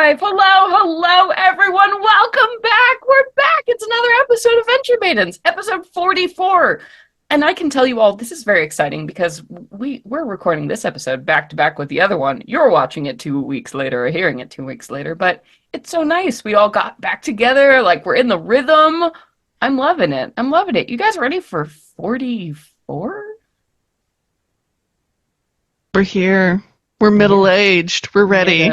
5. Hello, everyone. Welcome back. We're back. It's another episode of Venture Maidens, episode 44. And I can tell you all, this is very exciting because we're recording this episode back to back with the other one. You're watching it 2 weeks later or hearing it 2 weeks later, but it's so nice. We all got back together, like we're in the rhythm. I'm loving it. You guys ready for 44? We're here. We're middle-aged. We're ready.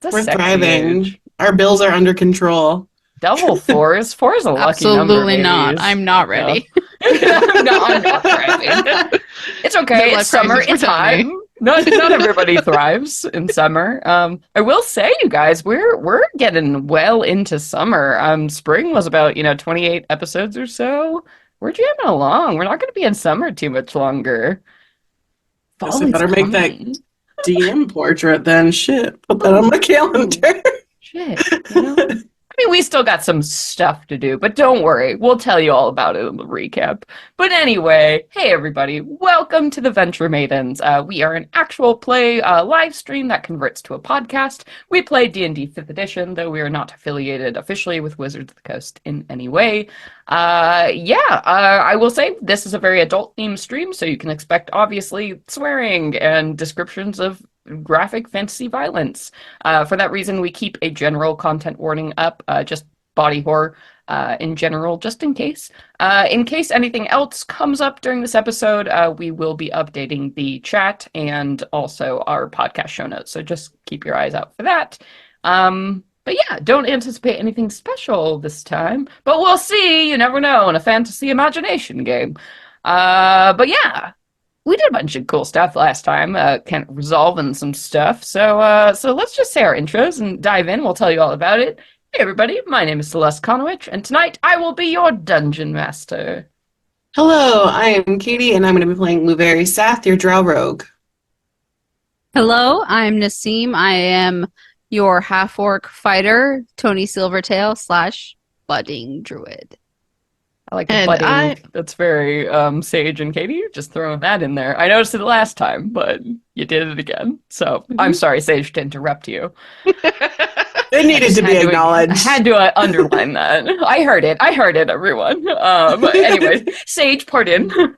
We're thriving. Age. Our bills are under control. Double fours. Four is a lucky number. Absolutely not. I'm not ready. No. I'm not thriving. It's okay. It's summer. It's hot. Not everybody thrives in summer. I will say, you guys, we're getting well into summer. Spring was about 28 episodes or so. We're jamming along. We're not going to be in summer too much longer. Guess I better make that DM portrait then. Shit, put that on my calendar. Shit, I mean, we still got some stuff to do, but don't worry. We'll tell you all about it in the recap. But anyway, hey everybody, welcome to the Venture Maidens. We are an actual play live stream that converts to a podcast. We play D&D 5th edition, though we are not affiliated officially with Wizards of the Coast in any way. I will say this is a very adult-themed stream, so you can expect, obviously, swearing and descriptions of graphic fantasy violence. For that reason, we keep a general content warning up, just body horror in general, just in case. In case anything else comes up during this episode, we will be updating the chat and also our podcast show notes, so just keep your eyes out for that. But yeah, don't anticipate anything special this time, but we'll see. You never know in a fantasy imagination game. But yeah, we did a bunch of cool stuff last time, kind of resolving some stuff. So let's just say our intros and dive in. We'll tell you all about it. Hey everybody, my name is Celeste Konowich, and tonight I will be your dungeon master. Hello, I am Katie, and I'm going to be playing Luveri Sath, your drow rogue. Hello, I'm Nassim. I am your half-orc fighter, Tony Silvertail / budding druid. I like the budding. That's very Sage and Katie. You're just throwing that in there. I noticed it last time, but you did it again. So I'm sorry, Sage, to interrupt you. It needed to be acknowledged. I had to underline that. I heard it, everyone. Anyway, Sage, pardon.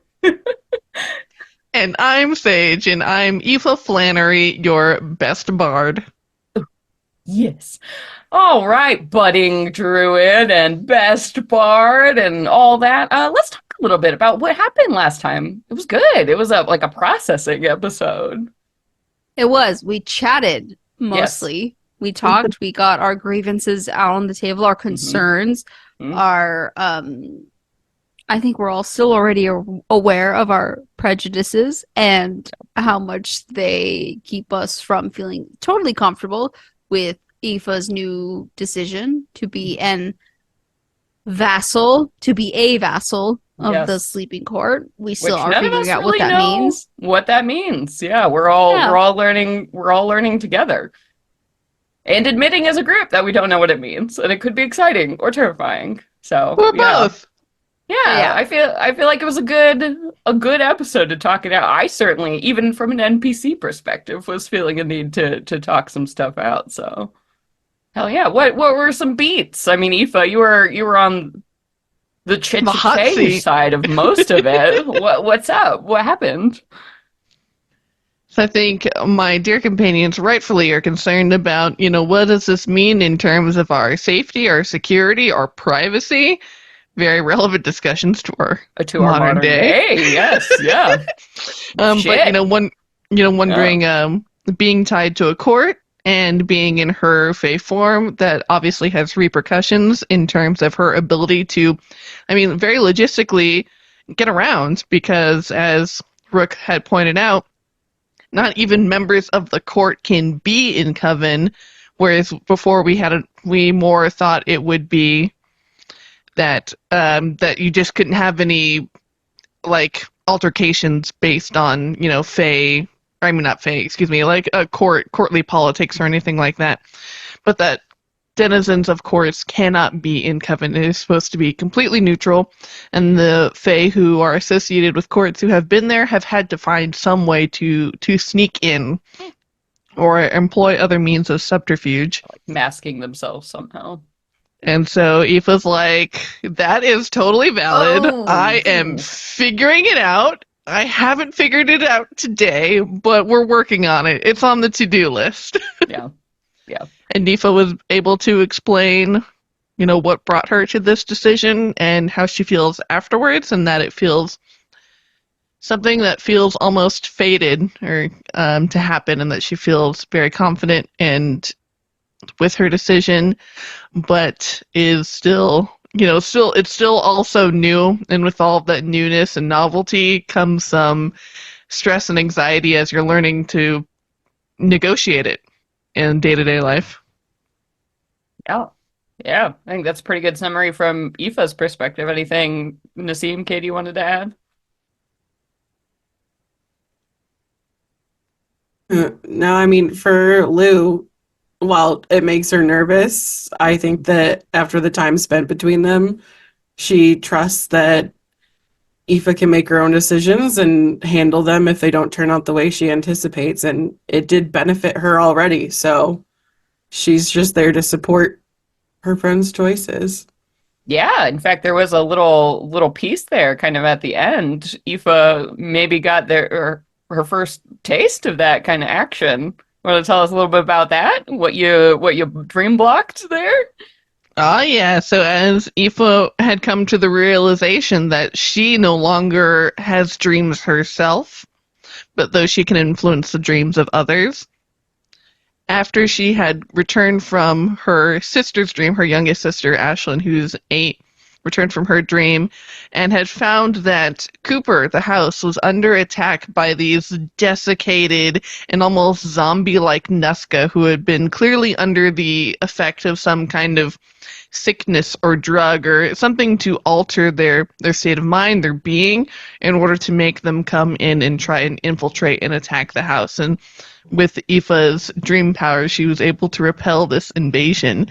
And I'm Sage, and I'm Aoife Flannery, your best bard. Yes. All right, budding druid and best bard and all that. Let's talk a little bit about what happened last time. It was good. It was like a processing episode. It was. We chatted mostly. Yes. We talked. We got our grievances out on the table, our concerns, our I think we're all still already aware of our prejudices and how much they keep us from feeling totally comfortable with Aoife's new decision to be a vassal of the Sleeping Court. We still are figuring out what that means. What that means. Yeah, we're all learning together. And admitting as a group that we don't know what it means. And it could be exciting or terrifying. So we're both. Yeah, I feel like it was a good episode to talk it out. I certainly, even from an NPC perspective, was feeling a need to talk some stuff out. So, hell yeah! What were some beats? I mean, Aoife, you were on the chit-chat side of most of it. What's up? What happened? So I think my dear companions rightfully are concerned about, what does this mean in terms of our safety, our security, our privacy? Very relevant discussions to our modern day. Yes, yeah. But wondering, being tied to a court and being in her fae form, that obviously has repercussions in terms of her ability to, very logistically get around, because as Rook had pointed out, not even members of the court can be in coven, whereas before we more thought it would be that you just couldn't have any altercations based on fae. Not fae, excuse me, like courtly politics or anything like that. But that denizens of courts cannot be in coven. It is supposed to be completely neutral, and the fae who are associated with courts who have been there have had to find some way to sneak in or employ other means of subterfuge. Like masking themselves somehow. And so Aoife's like, that is totally valid. I am figuring it out. I haven't figured it out today, but we're working on it. It's on the to-do list. Yeah. Yeah. And Aoife was able to explain, what brought her to this decision and how she feels afterwards, and that it feels something that feels almost fated or to happen, and that she feels very confident and with her decision, but is still, it's still also new, and with all of that newness and novelty comes some stress and anxiety as you're learning to negotiate it in day-to-day life. Yeah. Yeah, I think that's a pretty good summary from Aoife's perspective. Anything, Nassim, Katie, wanted to add? No, I mean, for Lou, while it makes her nervous, I think that after the time spent between them, she trusts that Aoife can make her own decisions and handle them if they don't turn out the way she anticipates. And it did benefit her already, so she's just there to support her friend's choices. Yeah, in fact, there was a little piece there, kind of at the end. Aoife maybe got her first taste of that kind of action. Want to tell us a little bit about that? What you dream blocked there? Oh, yeah. So as Aoife had come to the realization that she no longer has dreams herself, but though she can influence the dreams of others, after she had returned from her sister's dream, her youngest sister, Ashlyn, who's 8, returned from her dream and had found that Cooper, the house, was under attack by these desiccated and almost zombie-like Nuska who had been clearly under the effect of some kind of sickness or drug or something to alter their state of mind, their being, in order to make them come in and try and infiltrate and attack the house. And with Aoife's dream powers, she was able to repel this invasion.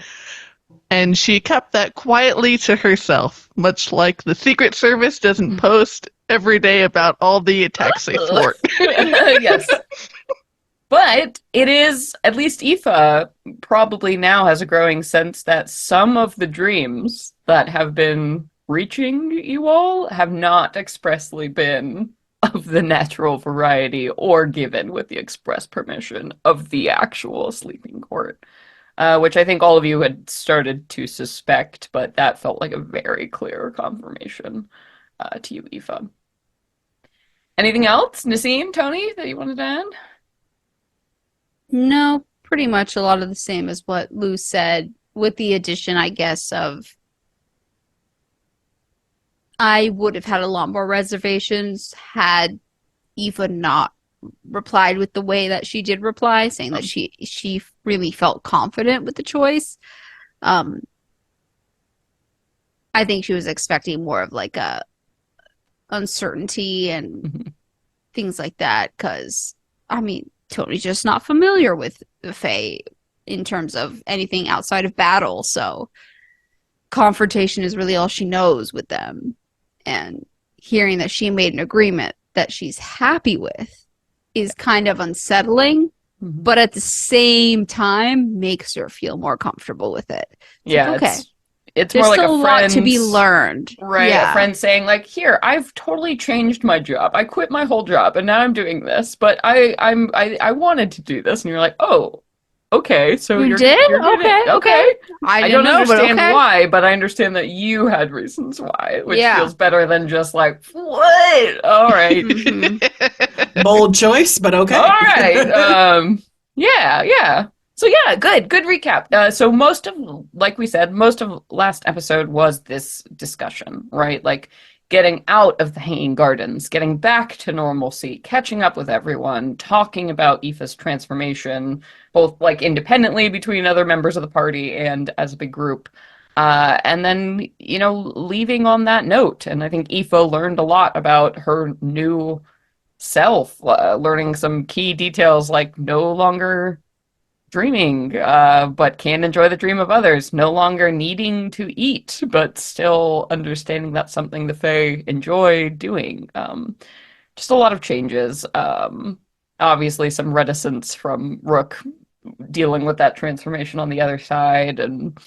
And she kept that quietly to herself, much like the Secret Service doesn't post every day about all the attacks they thwart. Yes. But it is, at least Aoife probably now has a growing sense that some of the dreams that have been reaching you all have not expressly been of the natural variety or given with the express permission of the actual sleeping court. Which I think all of you had started to suspect, but that felt like a very clear confirmation to you, Aoife. Anything else, Nassim, Tony, that you wanted to add? No, pretty much a lot of the same as what Lou said, with the addition, I guess, of I would have had a lot more reservations had Aoife not replied with the way that she did reply, saying that she really felt confident with the choice. I think she was expecting more of like a uncertainty and things like that, because I mean Tony's just not familiar with the Fae in terms of anything outside of battle, so confrontation is really all she knows with them. And hearing that she made an agreement that she's happy with is kind of unsettling, but at the same time makes her feel more comfortable with it. Yeah, okay. It's There's more like still a friend lot to be learned, right? Yeah. A friend saying like, "Here, I've totally changed my job. I quit my whole job, and now I'm doing this. But I wanted to do this." And you're like, "Oh, okay. So you did? Okay. I don't understand why, but I understand that you had reasons why, which feels better than just like, what? All right, bold choice, but okay. All right. Yeah. So yeah, good recap. So like we said, most of last episode was this discussion, right? Like getting out of the Hanging Gardens, getting back to normalcy, catching up with everyone, talking about Aoife's transformation, both like independently between other members of the party and as a big group. And then, leaving on that note. And I think Aoife learned a lot about her new self, learning some key details like no longer dreaming, but can enjoy the dream of others, no longer needing to eat, but still understanding that's something the Fae enjoy doing. Just a lot of changes. obviously some reticence from Rook dealing with that transformation on the other side. And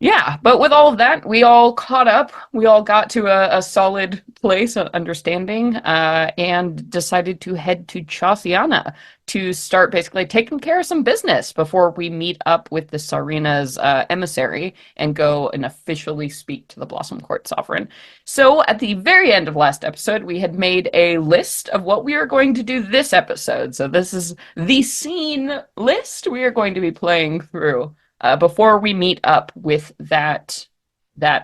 yeah, but with all of that, we all caught up. We all got to a solid place of understanding, and decided to head to Chauciana to start basically taking care of some business before we meet up with the Sarina's emissary and go and officially speak to the Blossom Court Sovereign. So at the very end of last episode, we had made a list of what we are going to do this episode. So this is the scene list we are going to be playing through before we meet up with that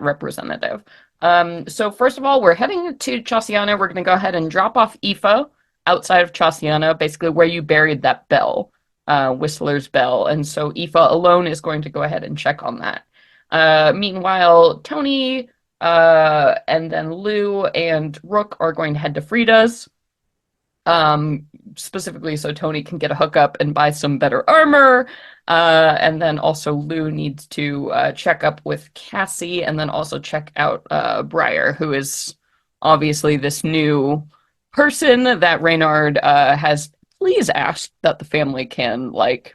representative. So first of all, we're heading to Chauciana. We're going to go ahead and drop off Aoife outside of Chauciana, basically where you buried that bell, Whistler's bell. And so Aoife alone is going to go ahead and check on that. Meanwhile, Tony and then Lou and Rook are going to head to Frida's. Specifically so Tony can get a hookup and buy some better armor. And then also Lou needs to check up with Cassie and then also check out Briar, who is obviously this new person that Reynard has please asked that the family can like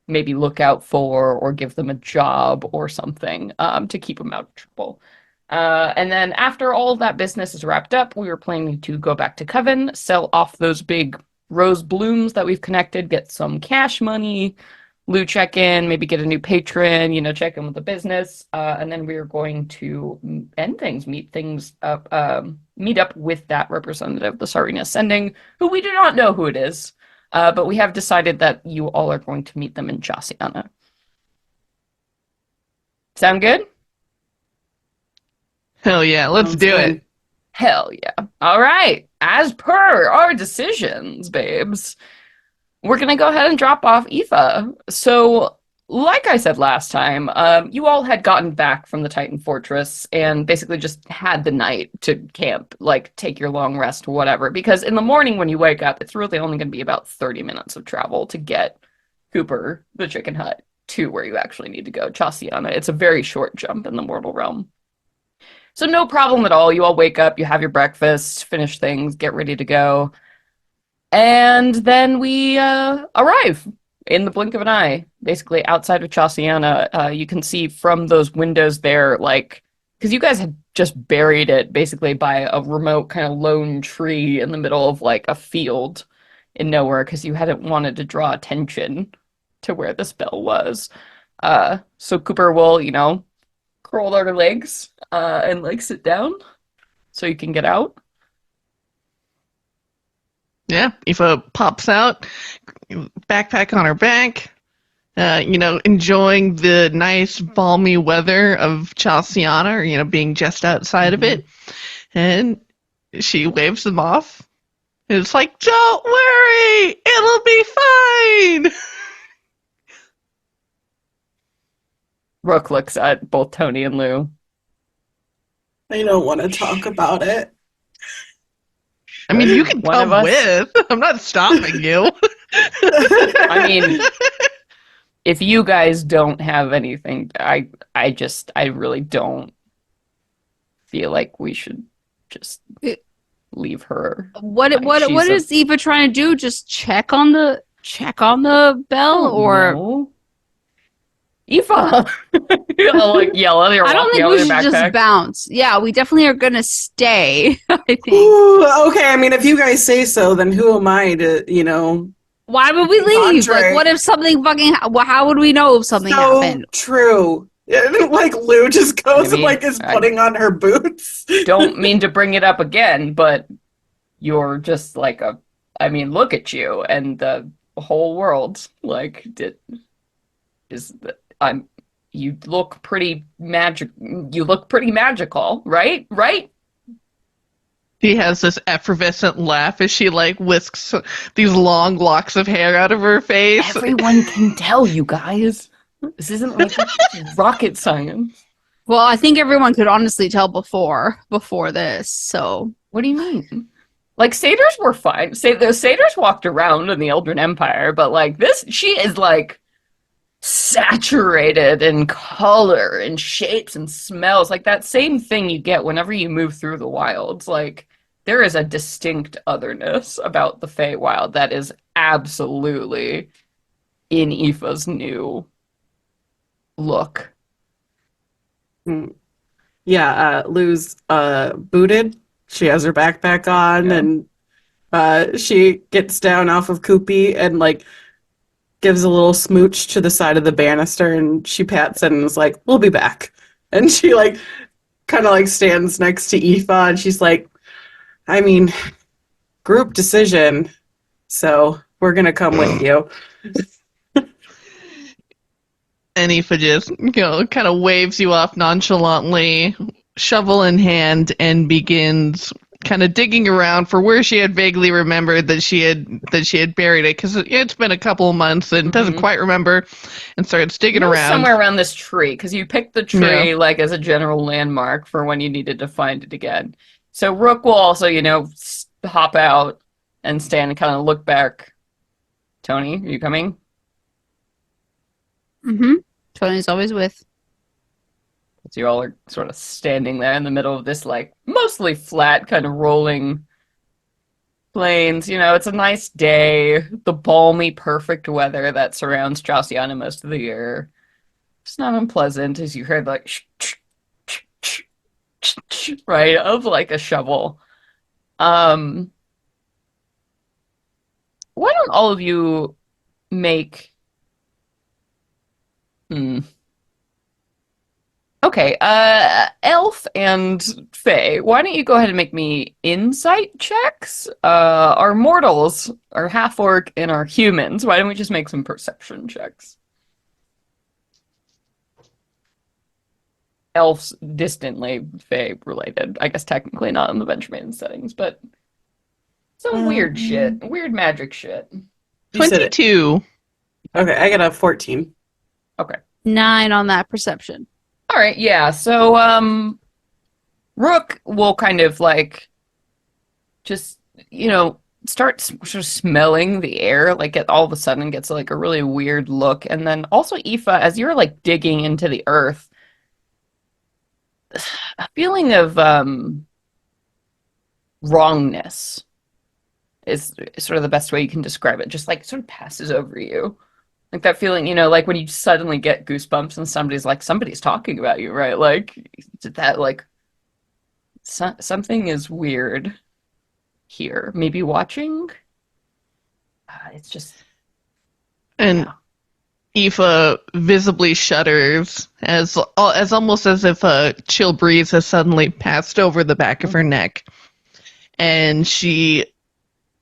maybe look out for or give them a job or something to keep them out of trouble. And then after all of that business is wrapped up, we were planning to go back to Coven, sell off those big rose blooms that we've connected, get some cash money, Lou check in, maybe get a new patron, check in with the business. And then we are going to end things, meet up with that representative, the Sarina Ascending, who we do not know who it is. But we have decided that you all are going to meet them in Chauciana. Sound good? Hell yeah, let's do it. Hell yeah. All right. As per our decisions, babes, we're going to go ahead and drop off Aoife. So, like I said last time, you all had gotten back from the Titan Fortress and basically just had the night to camp, like take your long rest, whatever. Because in the morning when you wake up, it's really only going to be about 30 minutes of travel to get Cooper, the chicken hut, to where you actually need to go, Chauciana. It's a very short jump in the mortal realm. So no problem at all. You all wake up, you have your breakfast, finish things, get ready to go. And then we arrive in the blink of an eye, basically outside of Chauciana. You can see from those windows there, like, because you guys had just buried it basically by a remote kind of lone tree in the middle of like a field in nowhere because you hadn't wanted to draw attention to where this bell was. So Cooper will, curl their legs and like sit down so you can get out. Yeah, Aoife pops out, backpack on her back, enjoying the nice balmy weather of Chauciana, or, being just outside of it. And she waves them off. And it's like, don't worry, it'll be fine. Rook looks at both Tony and Lou. I don't want to talk about it. I mean, you can come with. I'm not stopping you. I mean, if you guys don't have anything, I really don't feel like we should just leave her. What is Eva trying to do? Just check on the bell, or no. Eva! I'll like yell at your. I don't think we should just bounce. Yeah, we definitely are gonna stay. I think. Ooh, okay, I mean, if you guys say so, then who am I to, Why would we leave? Like, what if something fucking? How would we know if something happened? True. Like Lou just goes and like is putting on her boots. Don't mean to bring it up again, but you're just like look at you and the whole world. Like, you look pretty magical, right? Right? She has this effervescent laugh as she like whisks these long locks of hair out of her face. Everyone can tell, you guys. This isn't like rocket science. Well, I think everyone could honestly tell before this. So what do you mean? Like, satyrs were fine. The satyrs walked around in the Eldrin Empire, but like this, she is like saturated in color and shapes and smells, like that same thing you get whenever you move through the wilds. Like, there is a distinct otherness about the Feywild that is absolutely in Aoife's new look. Yeah, Lou's booted. She has her backpack on, Yeah. and she gets down off of Koopy and like gives a little smooch to the side of the banister, and she pats it and is like, "We'll be back." And she like kind of like stands next to Aoife, and she's like, "I mean, group decision, so we're gonna come with you." And Aoife just, kind of waves you off nonchalantly, shovel in hand, and begins kind of digging around for where she had vaguely remembered that she had buried it, because it's been a couple of months and doesn't quite remember, and starts digging around somewhere around this tree, because you picked the tree Yeah. like as a general landmark for when you needed to find it again. So Rook will also, hop out and stand and kind of look back. Tony, are you coming? Mm-hmm. Tony's always with. So you all are sort of standing there in the middle of this like mostly flat kind of rolling plains. It's a nice day, the balmy, perfect weather that surrounds Josiana most of the year. It's not unpleasant as you heard like right of like a shovel. Why don't all of you make Okay, Elf and Faye, why don't you go ahead and make me insight checks? Our mortals, our half-orc, and our humans, why don't we just make some perception checks? Elf's distantly Faye related. I guess technically not in the Benjamin settings, but some weird shit. Weird magic shit. 22. Okay, I got a 14. Okay. 9 on that perception. All right, yeah. So, Rook will kind of like just, start sort of smelling the air, like it all of a sudden gets like a really weird look. And then also Aoife, as you're like digging into the earth, a feeling of wrongness is sort of the best way you can describe it. Just like sort of passes over you. Like that feeling, like when you suddenly get goosebumps and somebody's talking about you, right? Like that, like something is weird here. Maybe watching. It's just, And Aoife visibly shudders as almost as if a chill breeze has suddenly passed over the back of her neck, and she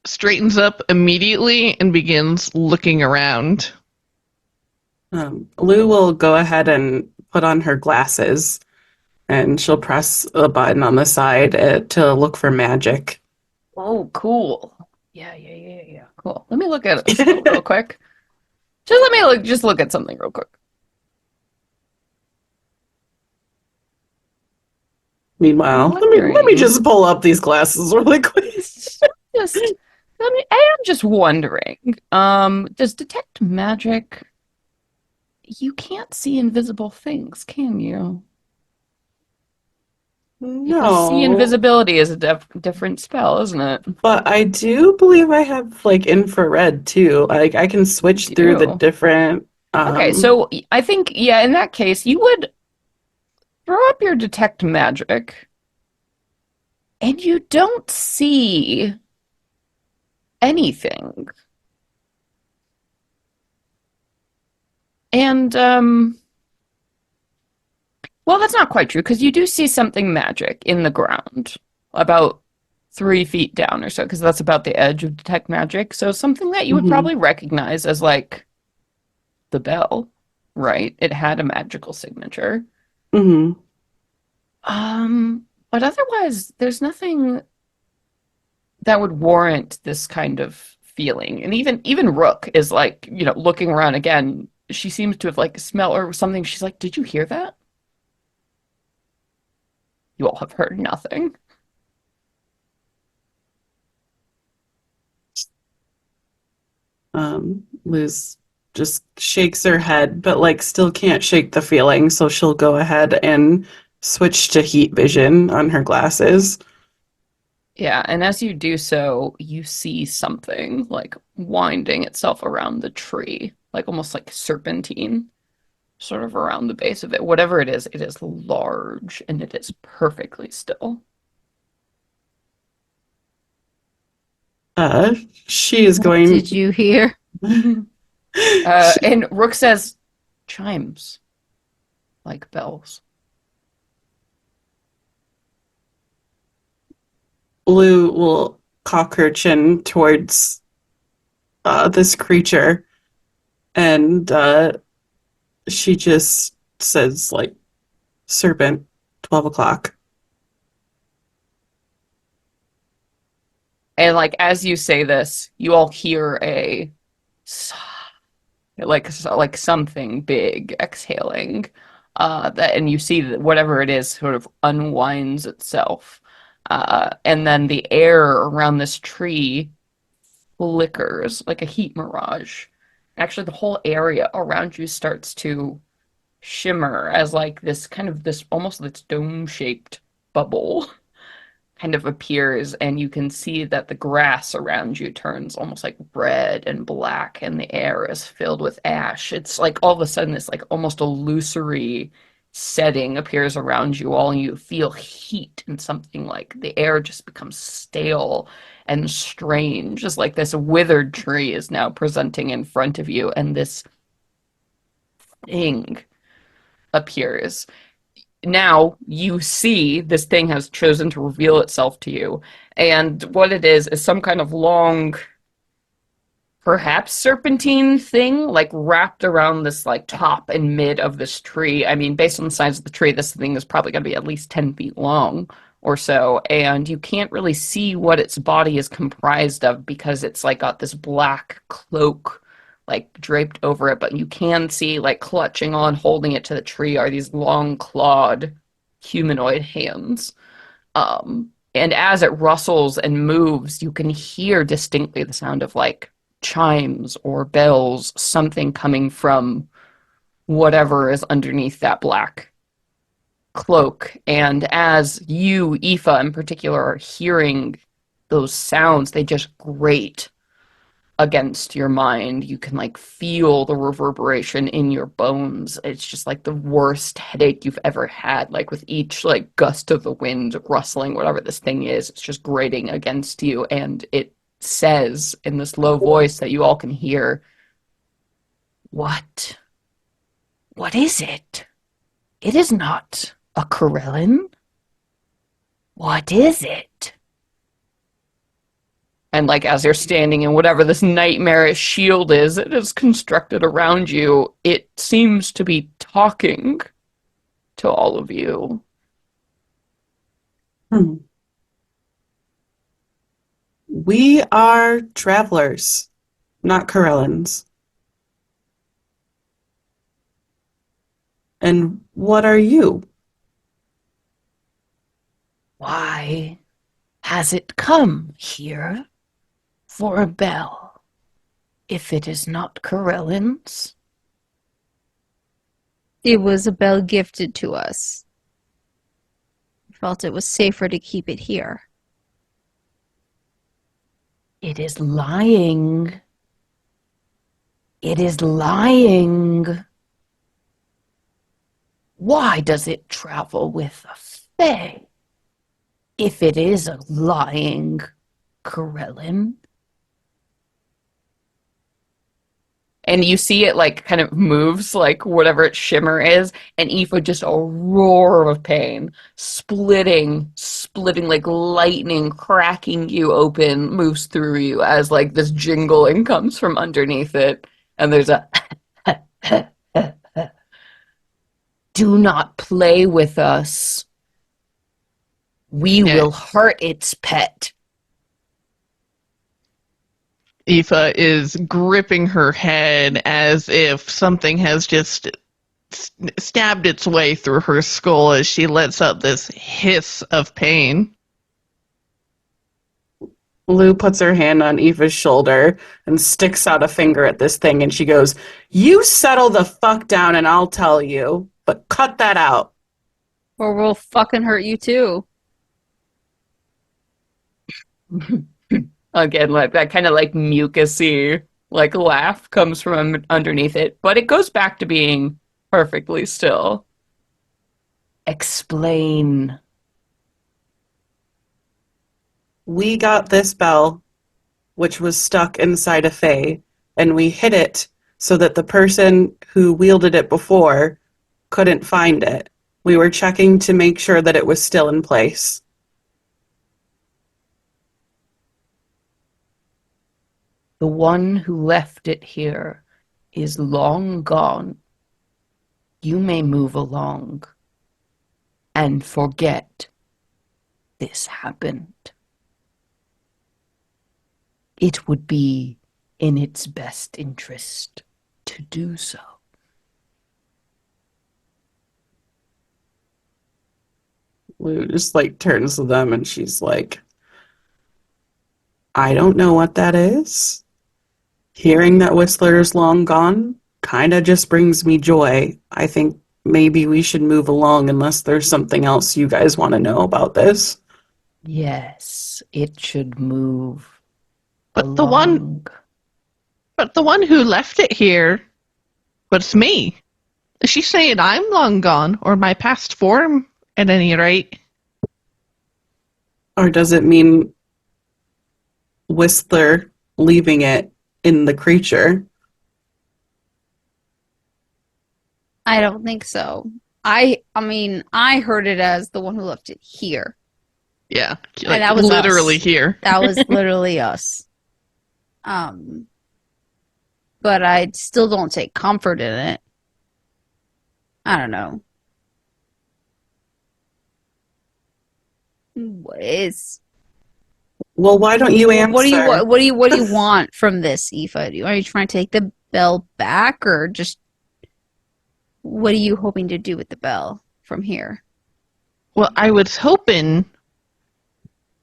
straightens up immediately and begins looking around. Lou will go ahead and put on her glasses, and she'll press a button on the side to look for magic. Oh, cool. Yeah. Cool. Let me look at it real quick. Just look at something real quick. Meanwhile, let me just pull up these glasses really quick. I am just wondering, does detect magic? You can't see invisible things, can you? No. Because see invisibility is a different spell, isn't it? But I do believe I have like infrared too. Like I can switch through the different. Okay, so I think in that case you would throw up your detect magic, and you don't see anything. And well, that's not quite true, because you do see something magic in the ground about 3 feet down or so, because that's about the edge of detect magic. So something that you would probably recognize as like the bell, right? It had a magical signature. Mm-hmm. But otherwise, there's nothing that would warrant this kind of feeling. And even Rook is like, looking around again. She seems to have like smelled or something. She's like, "Did you hear that?" You all have heard nothing. Liz just shakes her head, but like still can't shake the feeling, so she'll go ahead and switch to heat vision on her glasses. Yeah, and as you do so, you see something like winding itself around the tree, like almost like serpentine, sort of around the base of it. Whatever it is large and it is perfectly still. Uh, she is What did going. you hear? she, And Rook says, chimes like bells. Lou will cock her chin towards this creature, and she just says, like, serpent, 12 o'clock. And like as you say this, you all hear a like something big exhaling. That and you see that whatever it is sort of unwinds itself. And then the air around this tree flickers like a heat mirage. Actually, the whole area around you starts to shimmer as like this kind of this almost this dome-shaped bubble kind of appears, and you can see that the grass around you turns almost like red and black, and the air is filled with ash. It's like all of a sudden this like almost illusory setting appears around you all, and you feel heat, and something like the air just becomes stale and strange. Just like this withered tree is now presenting in front of you, and this thing appears. Now you see this thing has chosen to reveal itself to you. And what it is some kind of long, perhaps serpentine thing, like wrapped around this like top and mid of this tree. I mean, based on the size of the tree, this thing is probably going to be at least 10 feet long or so. And you can't really see what its body is comprised of because it's like got this black cloak like draped over it, but you can see like clutching on, holding it to the tree are these long clawed humanoid hands. And as it rustles and moves, you can hear distinctly the sound of like chimes or bells, something coming from whatever is underneath that black cloak. And as you, Aoife, in particular, are hearing those sounds, they just grate against your mind. You can like feel the reverberation in your bones. It's just like the worst headache you've ever had. Like with each like gust of the wind rustling, whatever this thing is, it's just grating against you. And it says in this low voice that you all can hear, What? What is it? It is not a Corellin. What is it? And like as you're standing in whatever this nightmarish shield is, it is constructed around you, it seems to be talking to all of you. Hmm. We are travelers, not Corellans. And what are you? Why has it come here for a bell if it is not Corellin's? It was a bell gifted to us. We felt it was safer to keep it here. It is lying. It is lying. Why does it travel with a fae if it is a lying Corellin? And you see it like kind of moves like whatever its shimmer is, and Aoife just a roar of pain, splitting like lightning, cracking you open, moves through you as like this jingling comes from underneath it, and there's a do not play with us. We will hurt its pet. Aoife is gripping her head as if something has just stabbed its way through her skull as she lets out this hiss of pain. Lou puts her hand on Eva's shoulder and sticks out a finger at this thing, and she goes, "You settle the fuck down and I'll tell you, but cut that out." Or we'll fucking hurt you too. Again, like that kind of like mucusy like laugh comes from underneath it, but it goes back to being perfectly still. Explain. We got this bell, which was stuck inside a Fae, and we hid it so that the person who wielded it before couldn't find it. We were checking to make sure that it was still in place. The one who left it here is long gone. You may move along and forget this happened. It would be in its best interest to do so. Lou just like turns to them and she's like, I don't know what that is. Hearing that Whistler is long gone kind of just brings me joy. I think maybe we should move along unless there's something else you guys want to know about this. Yes, it should move But along. the one who left it here was me. Is she saying I'm long gone, or my past form at any rate? Or does it mean Whistler leaving it in the creature? I don't think so. I mean, I heard it as the one who left it here. Yeah, And that was literally us. here. That was literally us. But I still don't take comfort in it. I don't know. What is? Well, why don't you answer? What do you want from this, Aoife? Are you trying to take the bell back, or just what are you hoping to do with the bell from here? Well, I was hoping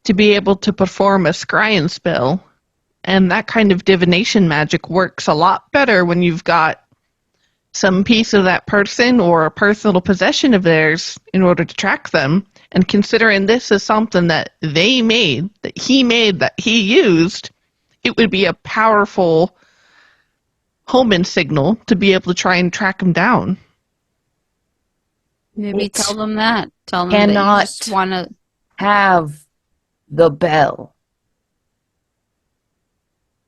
to be able to perform a scrying spell, and that kind of divination magic works a lot better when you've got some piece of that person or a personal possession of theirs in order to track them. And considering this is something that they made, that he used, it would be a powerful homing signal to be able to try and track them down. Maybe It tell them that. Tell them that you cannot just want to. have the bell.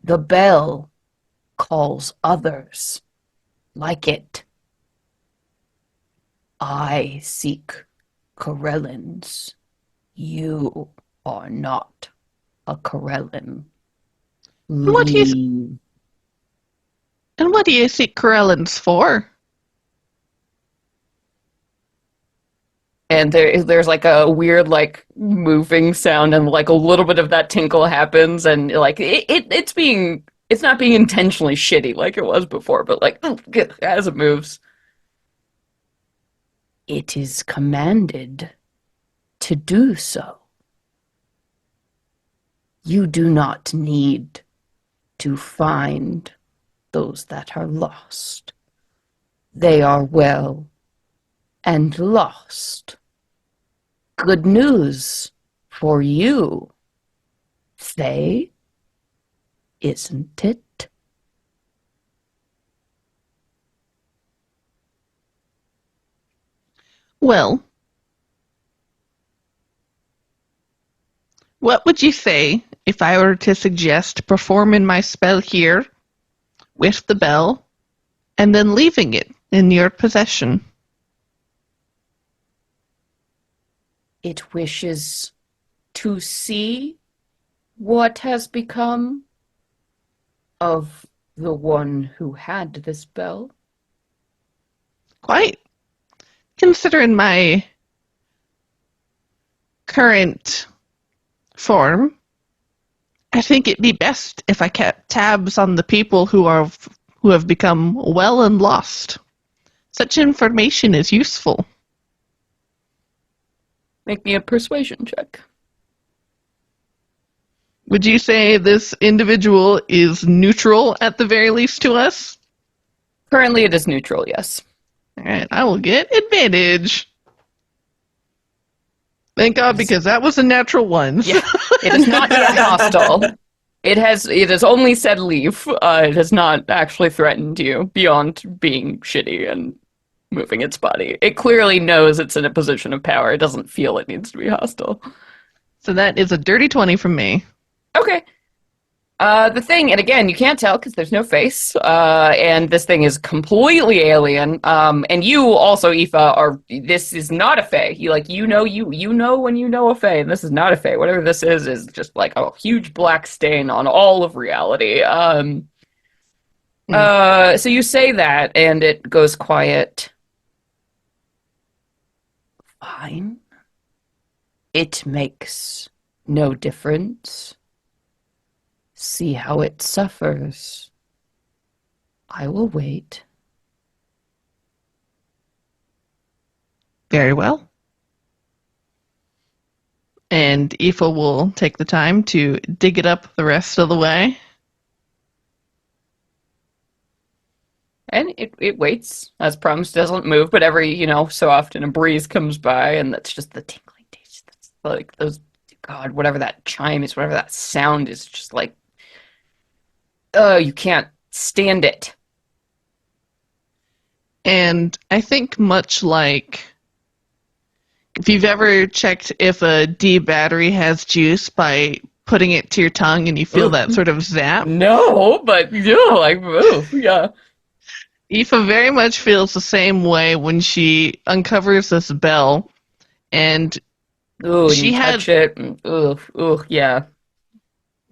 The bell calls others like it. I seek Corellans. You are not a Corellan. What do you Leave. And what do you seek Corellans for? And there's like a weird like moving sound, and like a little bit of that tinkle happens, and like it's not being intentionally shitty like it was before, but like as it moves. It is commanded to do so. You do not need to find those that are lost. They are well and lost. Good news for you, Faye, isn't it? Well, what would you say if I were to suggest performing my spell here with the bell and then leaving it in your possession? It wishes to see what has become of the one who had this bell. Quite. Considering my current form, I think it'd be best if I kept tabs on the people who have become well and lost. Such information is useful. Make me a persuasion check. Would you say this individual is neutral at the very least to us? Currently it is neutral, yes. Alright, I will get advantage. Thank God, because that was a natural one. Yeah, it is not yet hostile. It has only said leave. It has not actually threatened you beyond being shitty and moving its body. It clearly knows it's in a position of power. It doesn't feel it needs to be hostile. So that is a dirty 20 from me. Okay. The thing, and again, you can't tell because there's no face, and this thing is completely alien. And you also, Aoife, this is not a fae. You know when you know a fae, and this is not a fae. Whatever this is just like a huge black stain on all of reality. So you say that, and it goes quiet. Fine. It makes no difference. See how it suffers. I will wait. Very well. And Aoife will take the time to dig it up the rest of the way. And it waits, as promised, doesn't move, but every, so often a breeze comes by, and that's just the tinkling taste. That's like those, God, whatever that chime is, whatever that sound is, just like, oh, you can't stand it. And I think much like if you've ever checked if a D battery has juice by putting it to your tongue and you feel that sort of zap. No, but yeah. Aoife very much feels the same way when she uncovers this bell, and she touch it. Yeah.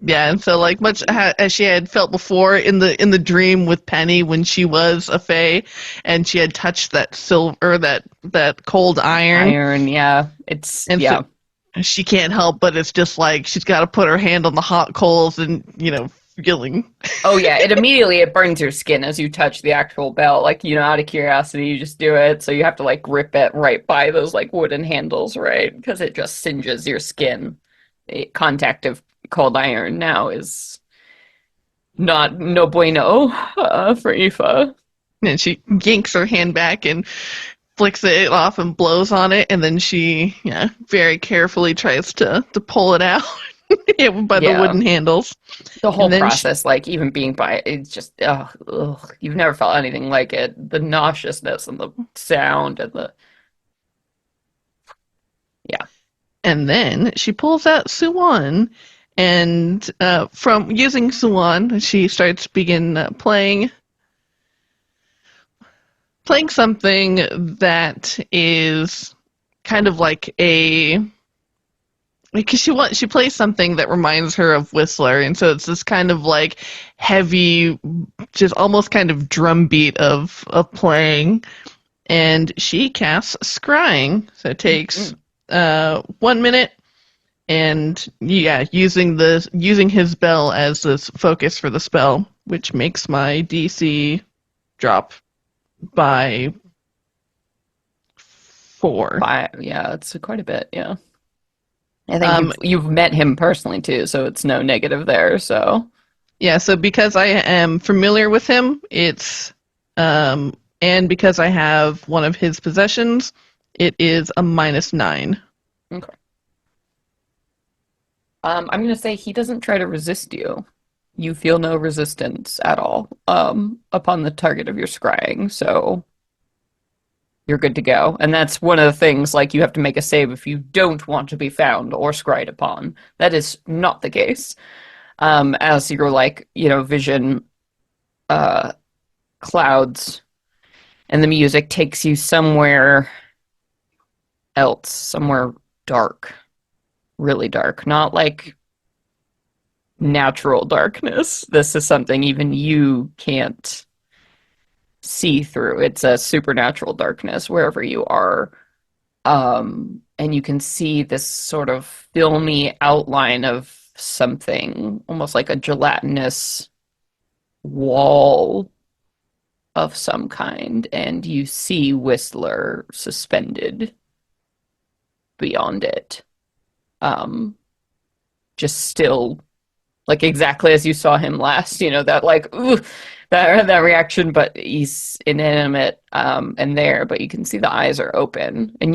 Yeah, and so like much as she had felt before in the dream with Penny when she was a fae, and she had touched that silver, that cold iron. Yeah. So she can't help but it's just like she's got to put her hand on the hot coals and feeling. Oh yeah, it burns your skin as you touch the actual bell. Like, out of curiosity, you just do it. So you have to like grip it right by those like wooden handles, right? Because it just singes your skin. The contact of cold iron now is no bueno for Aoife. And she yanks her hand back and flicks it off and blows on it, and then she very carefully tries to pull it out by the wooden handles. The whole process, like even being by it, it's just you've never felt anything like it. The nauseousness and the sound and the And then she pulls out Suwon, and from using Suwon, she starts playing something that is kind of like because she plays something that reminds her of Whistler, and so it's this kind of like heavy, just almost kind of drum beat of playing, and she casts Scrying, so it takes 1 minute, and using his bell as this focus for the spell, which makes my DC drop by 4. Yeah, it's quite a bit. Yeah, I think you've met him personally too, so it's no negative there. So yeah, so because I am familiar with him, it's and because I have one of his possessions, it is a -9. Okay. I'm going to say he doesn't try to resist you. You feel no resistance at all upon the target of your scrying, so you're good to go. And that's one of the things, like, you have to make a save if you don't want to be found or scryed upon. That is not the case. As you're, like, vision clouds, and the music takes you somewhere else, somewhere dark, really dark, not like natural darkness. This is something even you can't see through. It's a supernatural darkness wherever you are. And you can see this sort of filmy outline of something, almost like a gelatinous wall of some kind, and you see Whistler suspended beyond it. Just still, like exactly as you saw him last, that like, ooh, that reaction, but he's inanimate, and there, but you can see the eyes are open, and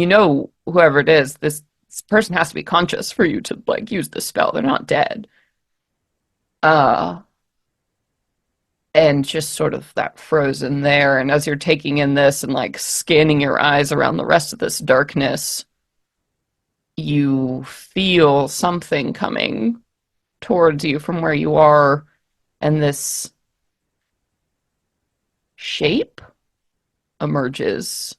whoever it is, this this person has to be conscious for you to like use the spell. They're not dead. And just sort of that frozen there. And as you're taking in this and like scanning your eyes around the rest of this darkness, you feel something coming towards you from where you are, and this shape emerges.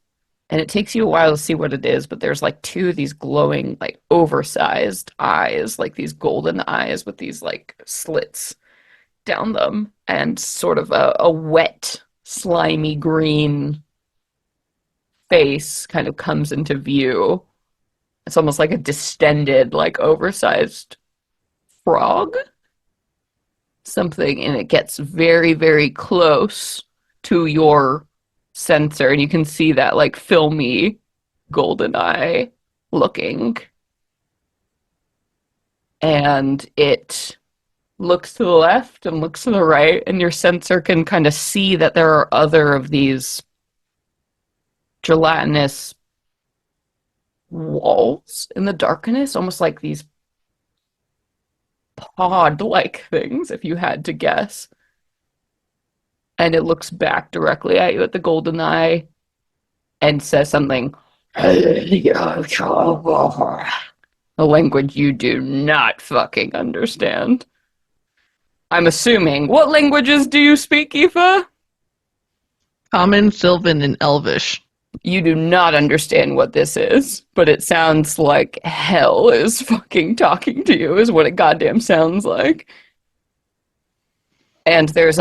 And it takes you a while to see what it is, but there's like two of these glowing, like oversized eyes, like these golden eyes with these like slits down them, and sort of a wet, slimy green face kind of comes into view. It's almost like a distended, like oversized frog. Something, and it gets very, very close to your sensor, and you can see that like filmy golden eye looking. And it looks to the left and looks to the right, and your sensor can kind of see that there are other of these gelatinous walls in the darkness, almost like these pod-like things, if you had to guess. And it looks back directly at you at the golden eye and says something, a language you do not fucking understand. I'm assuming. What languages do you speak, Aoife? Common, Sylvan, and Elvish. You do not understand what this is, but it sounds like hell is fucking talking to you, is what it goddamn sounds like. And there's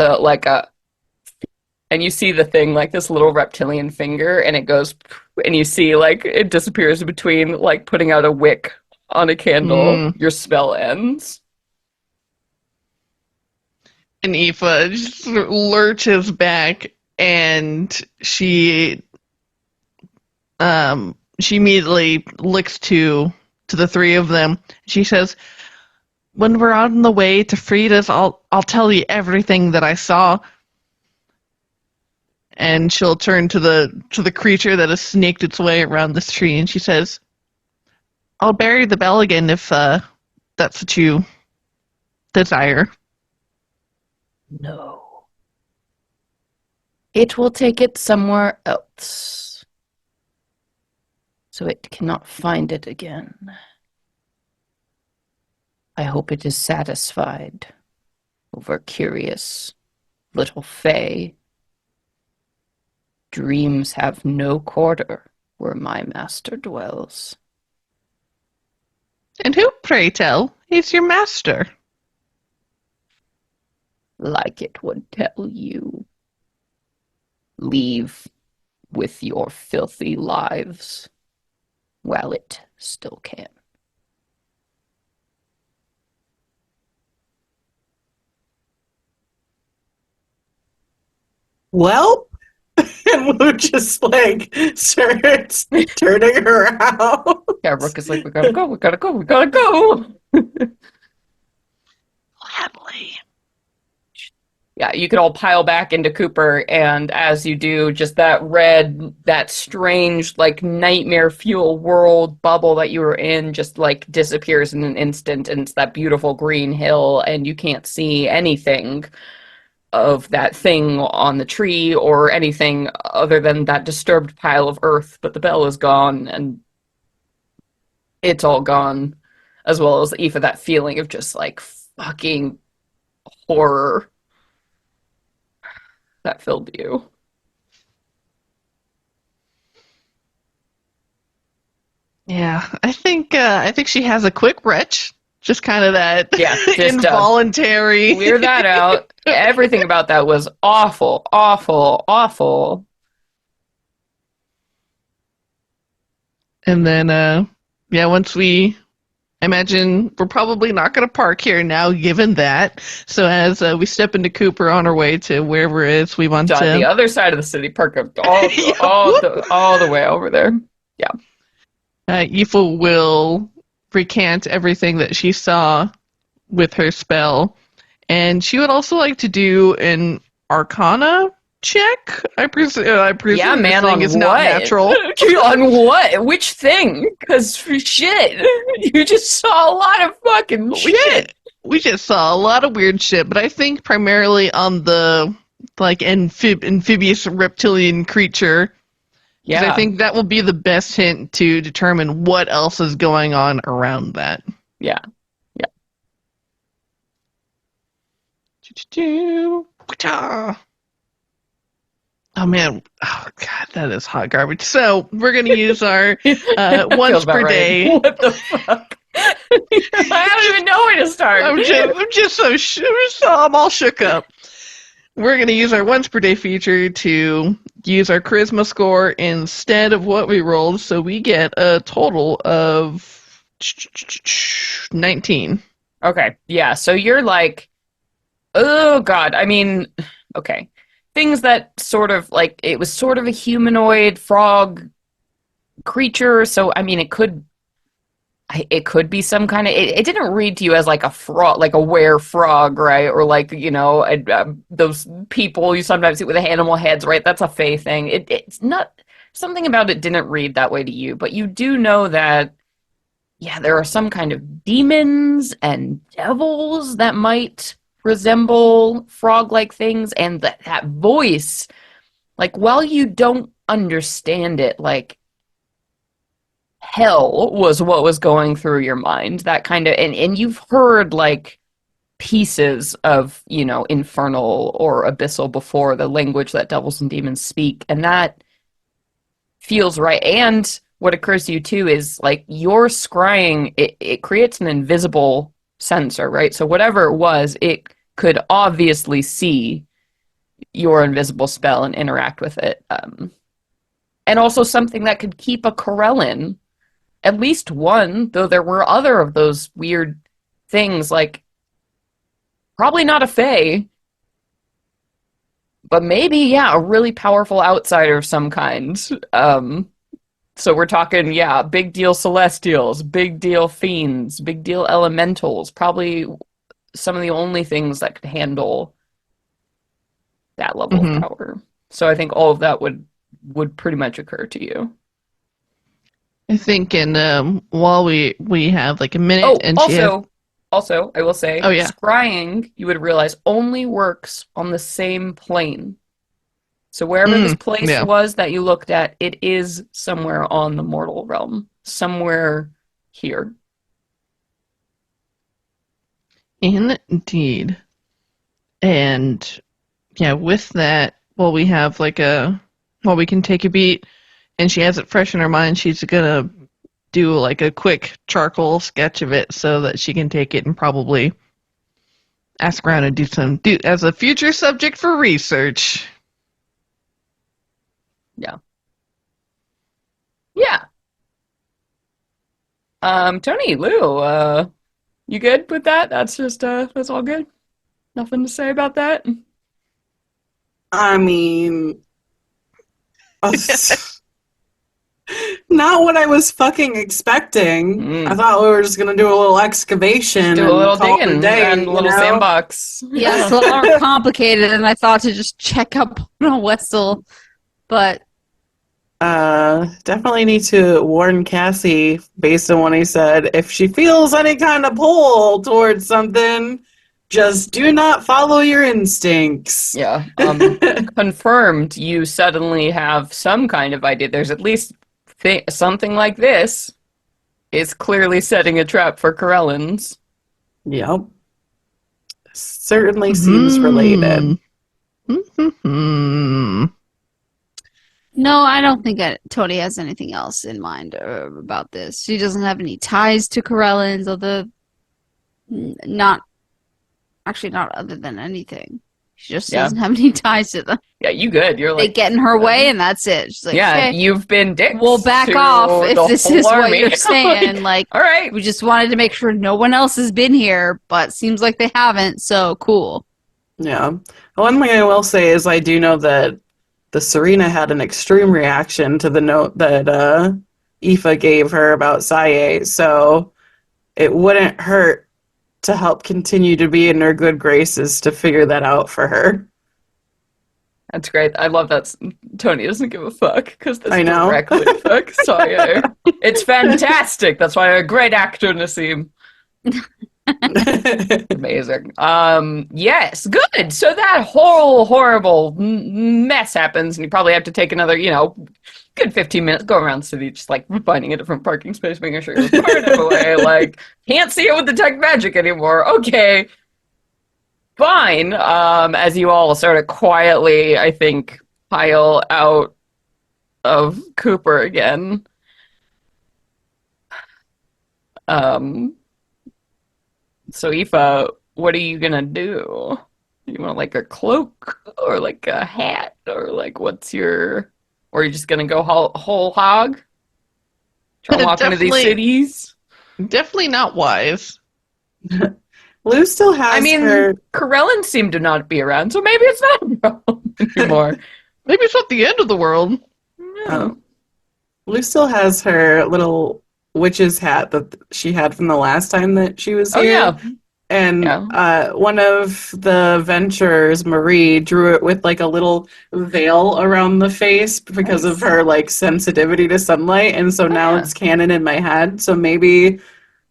and you see the thing, like this little reptilian finger, and it goes, and you see, like, it disappears between, like, putting out a wick on a candle. Your spell ends. And Aoife just lurches back, and she immediately looks to the three of them. She says, "When we're on the way to Frida's, I'll tell you everything that I saw." And she'll turn to the creature that has snaked its way around this tree, and she says, "I'll bury the bell again if that's what you desire." No. It will take it somewhere else, so it cannot find it again. I hope it is satisfied over curious little fae. Dreams have no quarter where my master dwells. And who, pray tell, is your master? Like it would tell you. Leave with your filthy lives while it still can. Well, and Lou just like starts turning around. Yeah, Rook is like, we gotta go, we gotta go, we gotta go. Gladly. Yeah, you could all pile back into Cooper, and as you do, just that strange, like, nightmare fuel world bubble that you were in just, like, disappears in an instant, and it's that beautiful green hill, and you can't see anything of that thing on the tree or anything other than that disturbed pile of earth, but the bell is gone, and it's all gone, as well as Aoife, that feeling of just, like, fucking horror that filled you. Yeah, I think she has a quick retch. Just kind of that just involuntary. Clear that out. Everything about that was awful, awful, awful. And then, once I imagine we're probably not going to park here now, given that. So as we step into Cooper on our way to wherever it is we want to. On the other side of the city, park up all the way over there. Yeah. Aoife will recant everything that she saw with her spell, and she would also like to do an Arcana check. I presume Yeah, this man, thing on is what? not natural. On what? Which thing? Because shit, you just saw a lot of fucking shit. We just saw a lot of weird shit, but I think primarily on the like amphibious reptilian creature. Because I think that will be the best hint to determine what else is going on around that. Yeah. Oh man, oh god, that is hot garbage. So we're gonna use our once per day. What the fuck? I don't even know where to start. I'm just so I'm all shook up. We're gonna use our once per day feature to use our charisma score instead of what we rolled, so we get a total of 19. Okay, yeah. So you're like, oh god. I mean, okay. Things that sort of like it was sort of a humanoid frog creature, so I mean it could be some kind of it didn't read to you as like a frog, like a were frog, right? Or like, you know, those people you sometimes see with the animal heads, right? That's a fae thing. It's not, something about it didn't read that way to you, but you do know that yeah, there are some kind of demons and devils that might resemble frog-like things, and that voice, like, while you don't understand it, like, hell was what was going through your mind. That kind of, and you've heard, like, pieces of, you know, infernal or abyssal before, the language that devils and demons speak, and that feels right. And what occurs to you too is like your scrying, it creates an invisible sensor, right? So whatever it was, it could obviously see your invisible spell and interact with it. And also something that could keep a Corellin, at least one, though there were other of those weird things, like probably not a fae, but maybe, yeah, a really powerful outsider of some kind. So we're talking, yeah, big deal celestials, big deal fiends, big deal elementals, probably some of the only things that could handle that level of power. So I think all of that would pretty much occur to you. I think, and while we have like a minute, and also, I will say, oh yeah, scrying, you would realize, only works on the same plane. So wherever this place was that you looked at, it is somewhere on the mortal realm, somewhere here. Indeed. And yeah, with that, while we can take a beat, and she has it fresh in her mind, she's gonna do like a quick charcoal sketch of it so that she can take it and probably ask around and do as a future subject for research. Yeah. Tony, Lou, you good with that? That's just that's all good. Nothing to say about that. I mean, not what I was fucking expecting. I thought we were just gonna do a little excavation, do a little digging, and a little sandbox. Yeah, it's a little more complicated than I thought to just check up on Westel, but definitely need to warn Cassie based on what he said. If she feels any kind of pull towards something, just do not follow your instincts. Yeah. Confirmed, you suddenly have some kind of idea. There's at least something like this is clearly setting a trap for Corellins. Yep. Certainly seems related. no, I don't think Tony has anything else in mind about this. She doesn't have any ties to Corellins, not other than anything. She just doesn't have any ties to them. Yeah, you good. You're like, they get in her way and that's it. She's like, yeah, okay, you've been dicks. We'll back off if this is what you're saying. Like, all right. We just wanted to make sure no one else has been here, but seems like they haven't, so cool. Yeah. One thing I will say is I do know that the Serena had an extreme reaction to the note that Aoife gave her about Saye, so it wouldn't hurt to help continue to be in her good graces to figure that out for her. That's great. I love that Tony doesn't give a fuck because that's I know. directly fuck Sawyer. It's fantastic. That's why I'm a great actor, Nassim. Amazing. Yes, good. So that whole horrible mess happens, and you probably have to take another, good 15 minutes, go around the city, just like finding a different parking space, making sure you're far enough away. Like, can't see it with detect magic anymore. Okay, fine. As you all sort of quietly, I think, pile out of Cooper again. Um, so Aoife, what are you gonna do? You want like a cloak or like a hat or like or are you just gonna go whole hog? Try to walk into these Definitely, cities? definitely not wise. Lou still I has mean, her. Corellans seem to not be around, so maybe it's not a problem anymore. Maybe it's not the end of the world. Yeah. Lou still has her little witch's hat that she had from the last time that she was Oh here. yeah. And Yeah. one of the venturers, Marie, drew it with like a little veil around the face because of Nice. her like sensitivity to sunlight. And so Oh now yeah. it's canon in my head. So maybe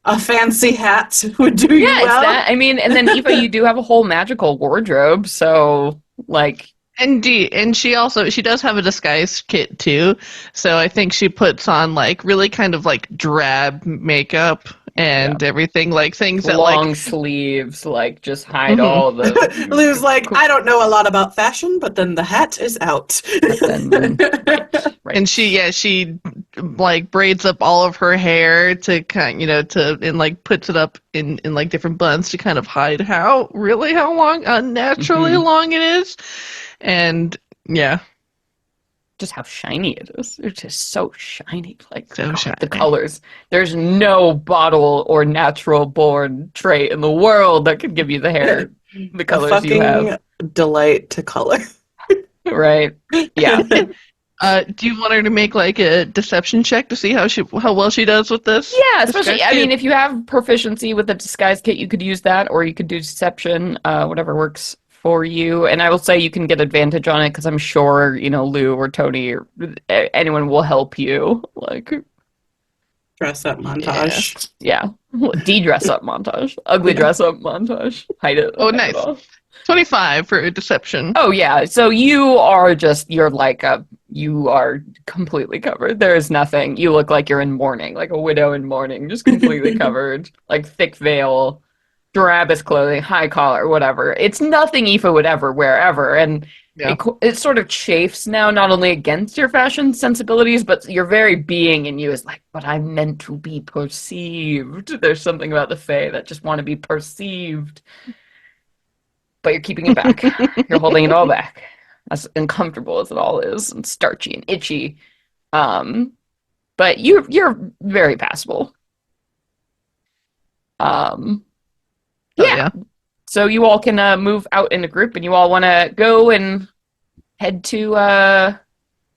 a fancy hat would do you Yeah, it's well. that. I mean, and then Aoife, you do have a whole magical wardrobe, so like Indeed, and she does have a disguise kit too. So I think she puts on like really kind of like drab makeup yeah. and everything, like things that like Long sleeves, like just hide mhm. all the. Lou's like, I don't know a lot about fashion, but then the hat is out. But then, right. And she like braids up all of her hair to kind to and like puts it up in like different buns to kind of hide how long unnaturally Hmm. long it is. And yeah, Just how shiny it is. It's just so shiny. Like, so God, the shy. colors. There's no bottle or natural born trait in the world that could give you the hair, the A colors you fucking have. delight to color. Right? Yeah. Do you want her to make like a deception check to see how well she does with this Yeah, especially, disguise I mean, kit? if you have proficiency with the disguise kit, you could use that, or you could do deception, whatever works for you. And I will say you can get advantage on it because I'm sure, Lou or Tony or anyone will help you. Like, Dress up Yeah. montage. yeah, de-dress up montage, ugly Yeah. dress up montage, Oh, hide it nice. all. 25 for deception. Oh yeah, so you're like you are completely covered. There is nothing. You look like you're in mourning, like a widow in mourning, just completely covered, like thick veil, Drabus clothing, high collar, whatever. It's nothing Aoife would ever wear ever, and Yeah. it sort of chafes now, not only against your fashion sensibilities, but your very being in you is like, but I'm meant to be perceived. There's something about the Fae that just want to be perceived, but you're keeping it back. You're holding it all back, as uncomfortable as it all is, and starchy and itchy. Um, but you're very passable. Um, Oh yeah. yeah. So you all can move out in a group, and you all want to go and head to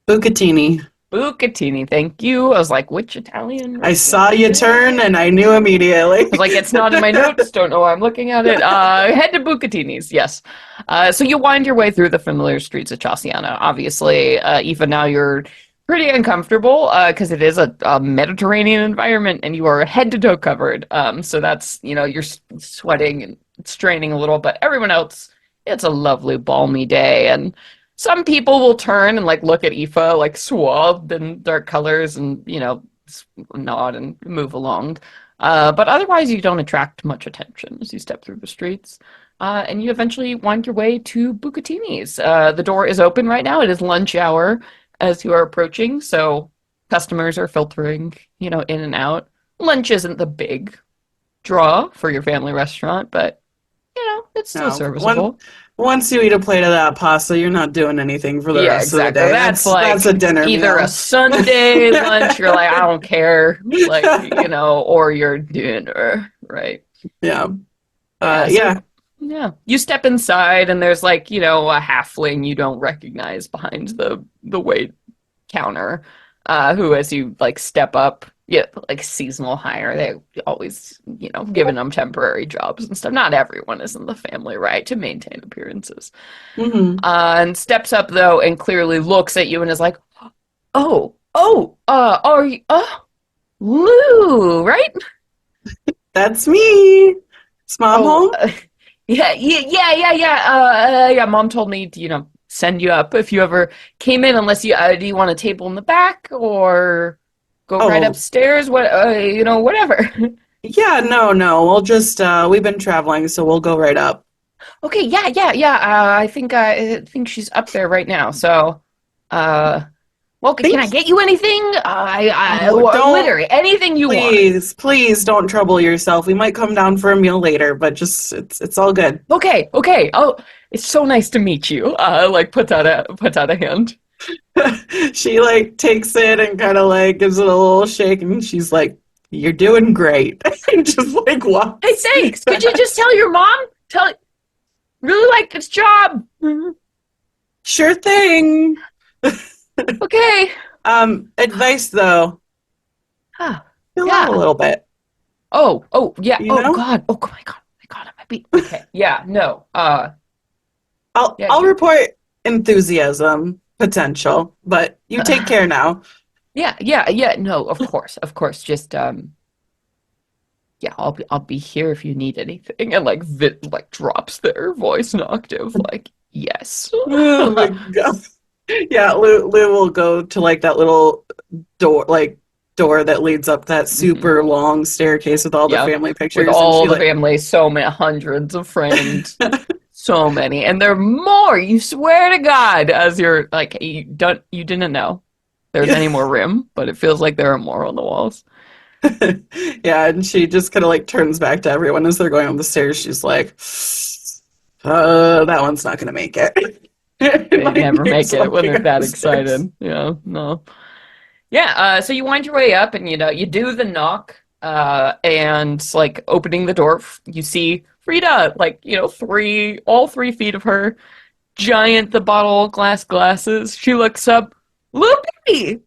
Bucatini. Bucatini. Thank you. I was like, which Italian I restaurant saw is you it? turn and I knew immediately. I was like, it's not in my notes. Don't know why I'm looking at it. Head to Bucatini's. Yes. So you wind your way through the familiar streets of Chasiana. Obviously, Aoife, now you're pretty uncomfortable because it is a Mediterranean environment and you are head to toe covered. So that's, you're sweating and straining a little, but everyone else, it's a lovely, balmy day. And some people will turn and like look at Aoife like swathed in dark colors and, nod and move along. But otherwise, you don't attract much attention as you step through the streets. And you eventually wind your way to Bucatini's. The door is open right now. It is lunch hour as you are approaching, so customers are filtering, in and out. Lunch isn't the big draw for your family restaurant, but, it's still No, serviceable. once you eat a plate of that pasta, you're not doing anything for the Yeah, rest of the exactly. day. That's That's like a dinner either meal. a Sunday lunch, you're like, I don't care, like, or your dinner, right? Yeah. Yeah, Yeah. so yeah, you step inside and there's like, a halfling you don't recognize behind the wait counter, who as you like step up, yeah, like seasonal hire. They always, giving them temporary jobs and stuff. Not everyone is in the family, right, to maintain appearances. Mm-hmm. And steps up though and clearly looks at you and is like, are you, Lou, right? That's me. Is Mom Oh, home? yeah. Mom told me to, send you up if you ever came in, unless do you want a table in the back or go right Oh, upstairs? Whatever. yeah, no. We'll just we've been traveling, so we'll go right up. Okay, yeah. I think she's up there right now. So, well, can I Thank get you anything? Oh, don't Literally anything you want. please don't trouble yourself. We might come down for a meal later, but just it's all good. Okay. Oh, it's so nice to meet you. Like puts out a hand. She like takes it and kind of like gives it a little shake, and she's like, "You're doing great." And just like Hey, walks. thanks. Could you just tell your mom? Really like this job. Sure thing. Okay. Advice though, Huh. chill out a Yeah. little bit. Yeah. You Oh know, God. Oh my God. I might be okay. Yeah. No. Yeah. I'll report enthusiasm potential, but you take care now. Yeah. No. Of course. Just Yeah. I'll be here if you need anything. And like drops their voice an octave. Like yes. Oh my God. Yeah, Lou will go to like that little door that leads up that Mhm. super long staircase with all the Yeah. family With pictures, and all she the like family, so many hundreds of friends. So many, and there are more. You swear to God, as you're like you didn't know there's any more room, but it feels like there are more on the walls. yeah, and she just kind of like turns back to everyone as they're going up the stairs. She's like, that one's not gonna make it. They My never make name's it when walking they're up that the stairs. excited. Yeah, no. Yeah, so you wind your way up, and you do the knock, and like opening the door, you see Frida, like all 3 feet of her, giant the bottle glass glasses. She looks up, Loopy.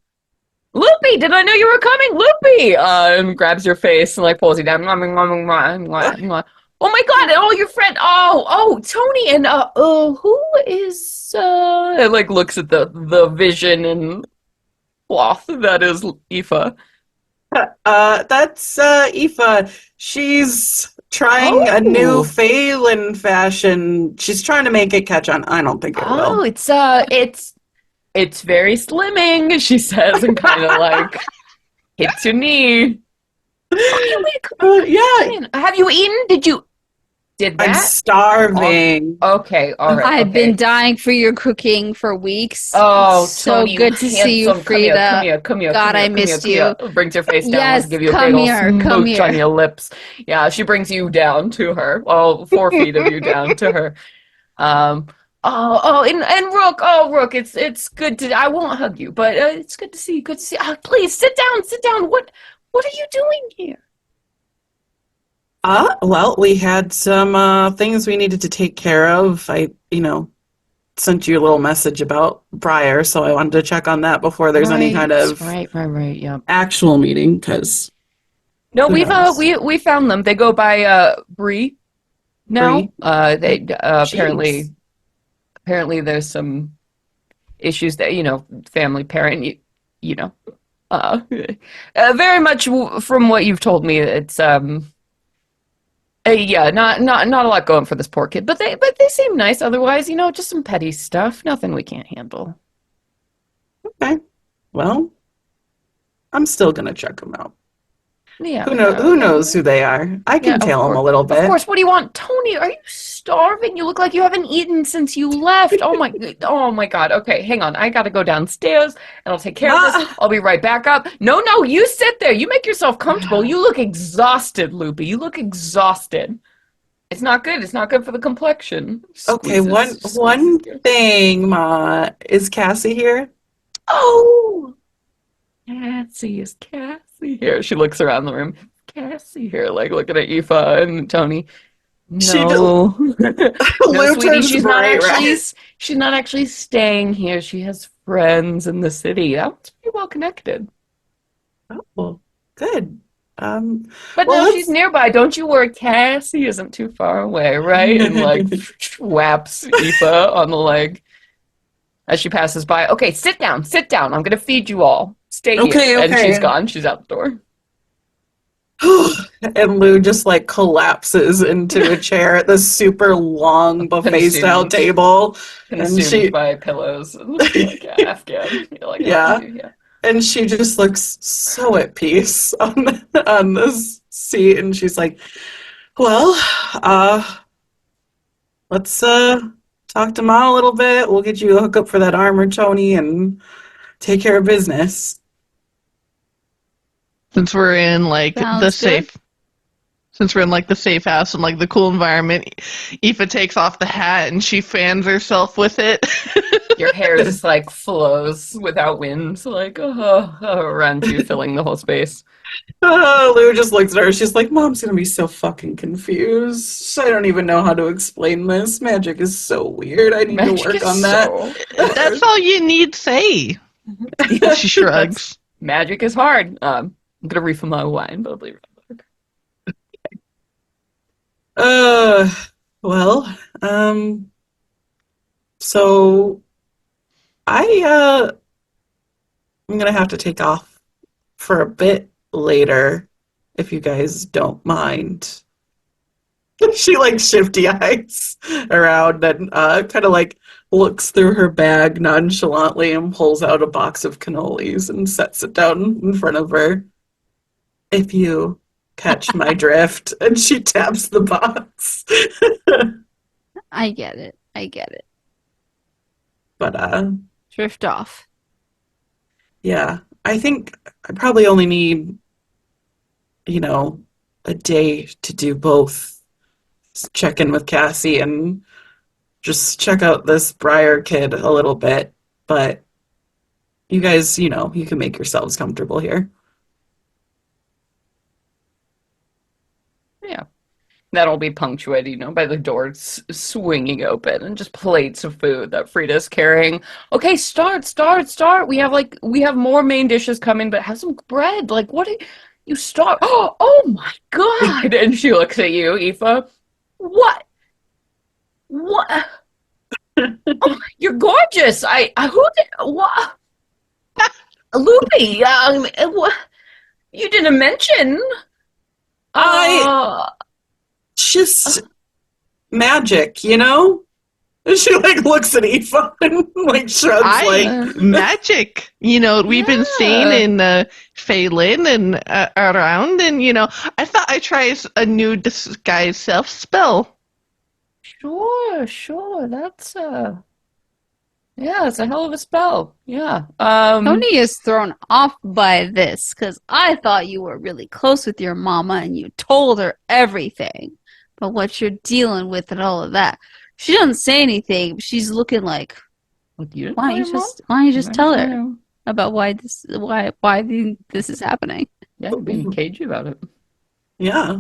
Loopy, did I know you were coming? Loopy! And grabs your face and like pulls you down. Mwah, mwah, mwah, mwah, mwah, mwah. Oh my God! And all your friend. Oh, Tony and who is and like looks at the vision and cloth that is Aoife. That's Aoife. She's trying a new Oh, Phelan fashion. She's trying to make it catch on. I don't think it oh, will. it's very slimming, she says, and kind of like hits your knee. Okay, wait, come Yeah, in. Have you eaten? Did I'm that? Oh, starving. okay, all right, I've been okay. dying for your cooking for weeks. It's Oh, so Tony, you good to see you, handsome. Come here, come Frida. here, come here, come God, here, I come here, missed come here. you. Brings your face down, wants to Yes, give you a big come old here, come smooch on here. your lips. Yeah, she brings you down to her. All 4 feet of you down to her. Um, and Rook, Rook, it's good to. I won't hug you, but it's good to see you. Good to see. Please sit down, sit down. What are you doing here? Well, we had some things we needed to take care of. I sent you a little message about Briar, so I wanted to check on that before there's any kind Right, of right. Yeah. actual meeting, because No, who we've knows? we found them. They go by Bree now. Bree? They Jeez. apparently there's some issues that family parent very much from what you've told me. It's yeah, not a lot going for this poor kid, but they seem nice otherwise. Just some petty stuff, nothing we can't handle. Okay. Well, I'm still gonna check them out. Yeah, Who knows who they are? I yeah, can tell them a little of bit. course. What do you want, Tony? Are you starving? You look like you haven't eaten since you left. Oh my God. Okay, hang on. I gotta go downstairs and I'll take care of this. Ah, I'll be right back up. No, you sit there. You make yourself comfortable. You look exhausted, Loopy. You look exhausted. It's not good. It's not good for the complexion. okay, Squeezes one you. thing, Ma. Is Cassie here? Oh, Cassie, is Cassie here? She looks around the room. Cassie here, like looking at Aoife and Tony. She just No, no, Lou sweetie, turns bright red. she's not actually staying here. She has friends in the city. That one's pretty well connected. Oh, Good. But Well, no, she's let's. nearby. Don't you worry. Cassie isn't too far away, right? And like whaps Aoife on the leg as she passes by. Okay, sit down, sit down. I'm gonna feed you all. Stay here. Okay, And she's okay. gone. She's out the door. And Lou just like collapses into a chair at this super long buffet style Consumed. table. And Consumed she, by pillows and like Afghan. You're like, oh, yeah, yeah. and she just looks so at peace on this seat. And she's like, well, let's talk to Mom a little bit. We'll get you a hookup for that armor, Tony, and take care of business. Since we're in like the Sounds good. safe Since we're in like the safe house and like the cool environment, Aoife takes off the hat and she fans herself with it. Your hair just like flows without wind, like around you, filling the whole space. Lou just looks at her. She's like, Mom's gonna be so fucking confused. I don't even know how to explain this. Magic is so weird. I need to Magic work is on that. so That's all you need say. She shrugs. Magic is hard. I'm gonna refill my wine, but I'll be right back. Uh, well, so I I'm gonna have to take off for a bit later, if you guys don't mind. She like shifty eyes around and kind of like looks through her bag nonchalantly and pulls out a box of cannolis and sets it down in front of her. If you catch my drift, and she taps the box. I get it. I get it. But Drift off. yeah, I think I probably only need, you know, a day to do both. Just check in with Cassie and just check out this Briar kid a little bit. But you guys, you can make yourselves comfortable here. Yeah. That'll be punctuated, by the doors swinging open and just plates of food that Frida's carrying. Okay, start. We have more main dishes coming, but have some bread. Like, what? You start. Oh my God! And she looks at you, Aoife. What? What? Oh, you're gorgeous. Who did what? Loopy. What? You didn't mention. I just magic, you know? And she like looks at Aoife and like shrugs like Magic. We've been seeing in Phelan and around, and I thought I'd try a new disguise self spell. Sure. That's yeah, it's a hell of a spell. Yeah. Tony is thrown off by this because I thought you were really close with your mama and you told her everything. But what you're dealing with and all of that. She doesn't say anything. But she's looking like, why don't you just tell her about why this is happening? Yeah, being cagey about it. yeah.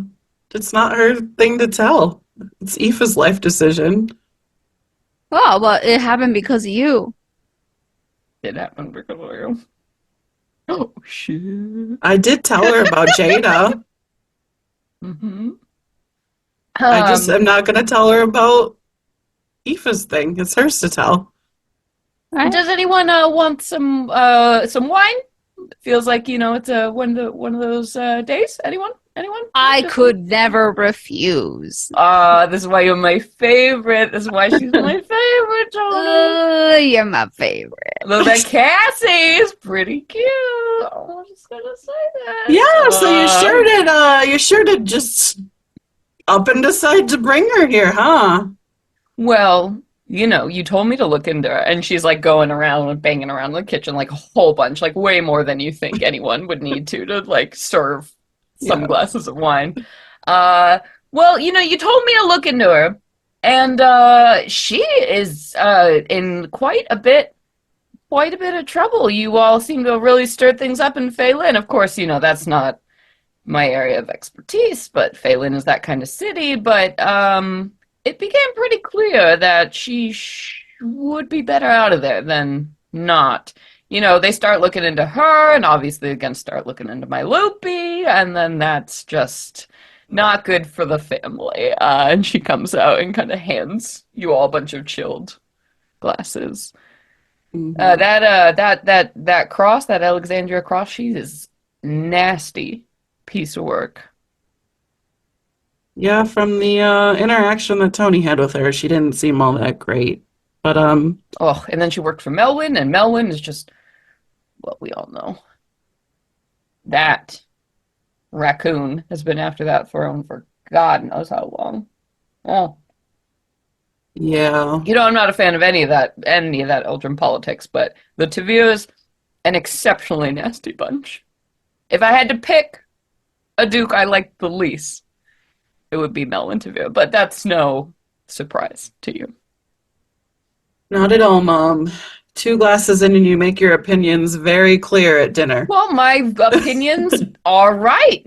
It's not her thing to tell. It's Aoife's life decision. Oh, well, it happened because of you. It happened because of you. Oh shit. I did tell her about Jada. Mm-hmm. I just am not going to tell her about Aoife's thing. It's hers to tell. Right. Does anyone want some wine? It feels like it's one of those days. Anyone? I could never refuse. This is why you're my favorite. This is why she's my favorite, Tony. You're my favorite. Although that Cassie is pretty cute. I'm just gonna say that. Yeah, so you sure did just up and decide to bring her here, huh? Well, you told me to look into her, and she's like going around and banging around the kitchen like a whole bunch, like way more than you think anyone would need to like serve some glasses of wine. Well, you told me to look into her, and she is in quite a bit of trouble. You all seem to have really stirred things up in Phelan. Of course, that's not my area of expertise, but Phelan is that kind of city. But it became pretty clear that she would be better out of there than not. they start looking into her, and obviously again start looking into my Loopy, and then that's just not good for the family. And she comes out and kind of hands you all a bunch of chilled glasses. Hmm. That cross, that Alexandria cross, she is nasty piece of work. Yeah, from the interaction that Tony had with her, she didn't seem all that great. But Oh, and then she worked for Melwyn, and Melwyn is just what we all know. That raccoon has been after that throne for God knows how long. Oh, yeah. I'm not a fan of any of that Eldrin politics, but the Tavirs, an exceptionally nasty bunch. If I had to pick a Duke I liked the least, it would be Melwyn Tavir, but that's no surprise to you. Not at all, Mom. Two glasses in and you make your opinions very clear at dinner. Well, my opinions are right.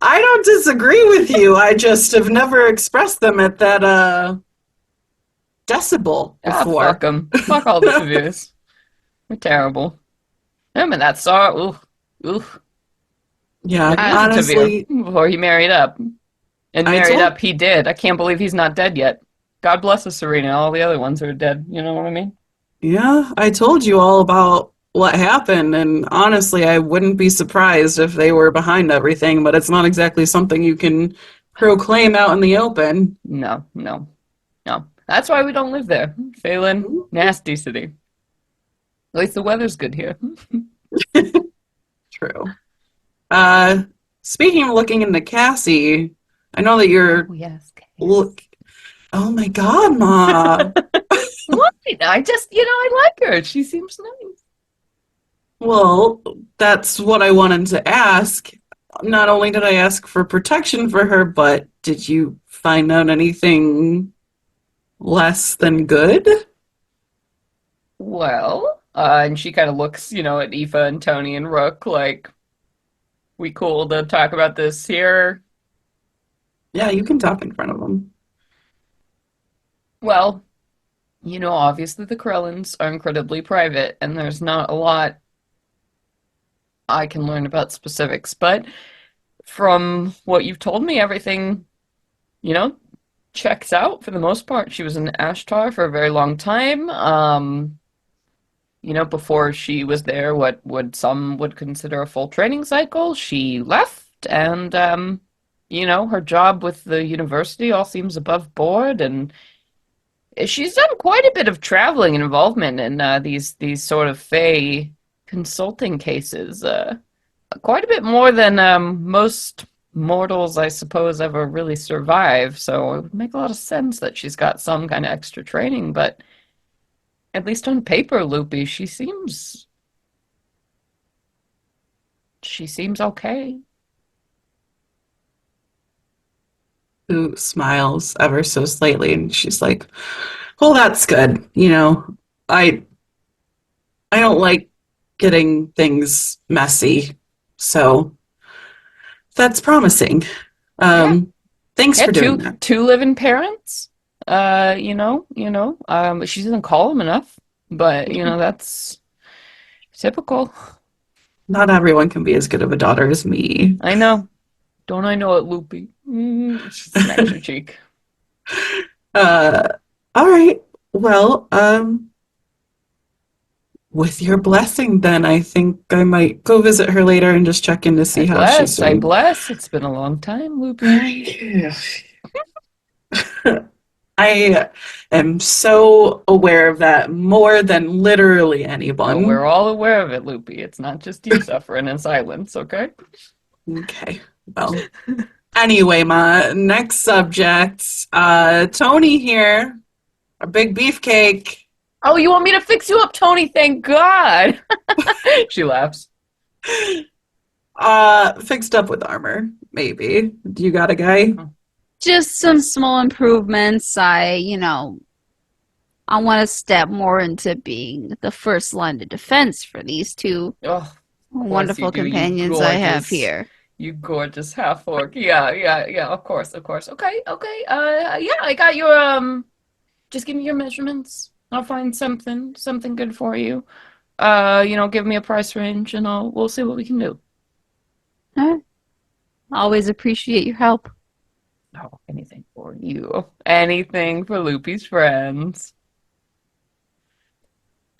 I don't disagree with you. I just have never expressed them at that decibel Ah, fuck before. them. Fuck all the Tavirs. They're terrible. Him and that Tsar, ooh, ooh. Yeah, He was a Tavir honestly, before he married up. And I married told up he did. I can't believe he's not dead yet. God bless us, Serena. All the other ones are dead. You know what I mean? yeah, I told you all about what happened, and honestly, I wouldn't be surprised if they were behind everything, but it's not exactly something you can proclaim out in the open. No, no, no. That's why we don't live there. Phelan, nasty city. At least the weather's good here. True. Uh, Speaking of looking into Cassie, I know that you're Oh, yes. look. Oh my God, Ma. What? I just, I like her. She seems nice. Well, that's what I wanted to ask. Not only did I ask for protection for her, but did you find out anything less than good? Well, and she kind of looks, at Aoife and Tony and Rook like, we cool to talk about this here? Yeah, you can talk in front of them. Well, obviously the Krellins are incredibly private, and there's not a lot I can learn about specifics, but from what you've told me, everything, you know, checks out for the most part. She was in Ashtar for a very long time. Before she was there, what would some would consider a full training cycle, she left, and her job with the university all seems above board, and she's done quite a bit of traveling and involvement in these sort of Fey consulting cases. Quite a bit more than most mortals, I suppose, ever really survive. So it would make a lot of sense that she's got some kind of extra training. But at least on paper, Loopy, she seems okay. Who smiles ever so slightly, and she's like, "Well, that's good. I I don't like getting things messy, so that's promising. Yeah, Um, Thanks yeah. for doing Two that. two living parents. She doesn't call them enough, but that's typical. Not everyone can be as good of a daughter as me." I know. Don't I know it, Loopy? She smacks your cheek. Uh, all right. Well, with your blessing, then I think I might go visit her later and just check in to I see how she's bless, I doing. bless. It's been a long time, Loopy. I am so aware of that more than literally Oh, we're anyone. all aware of it, Loopy. It's not just you suffering in silence, okay? Okay. Well, anyway, my next subject, Tony here, a big beefcake, Oh, you want me to fix you up, Tony? Thank God. She laughs. fixed up with armor, maybe. Do you got a guy? Just some small improvements. I want to step more into being the first line of defense for these two Oh, of course you wonderful do, you companions I have gorgeous, here. you gorgeous half orc. Yeah, yeah, yeah. Of course, of course. Okay, okay. Yeah, I got your. Just give me your measurements. I'll find something good for you. give me a price range and we'll see what we can do. All right. Always appreciate your help. Oh, anything for you. Anything for Loopy's friends.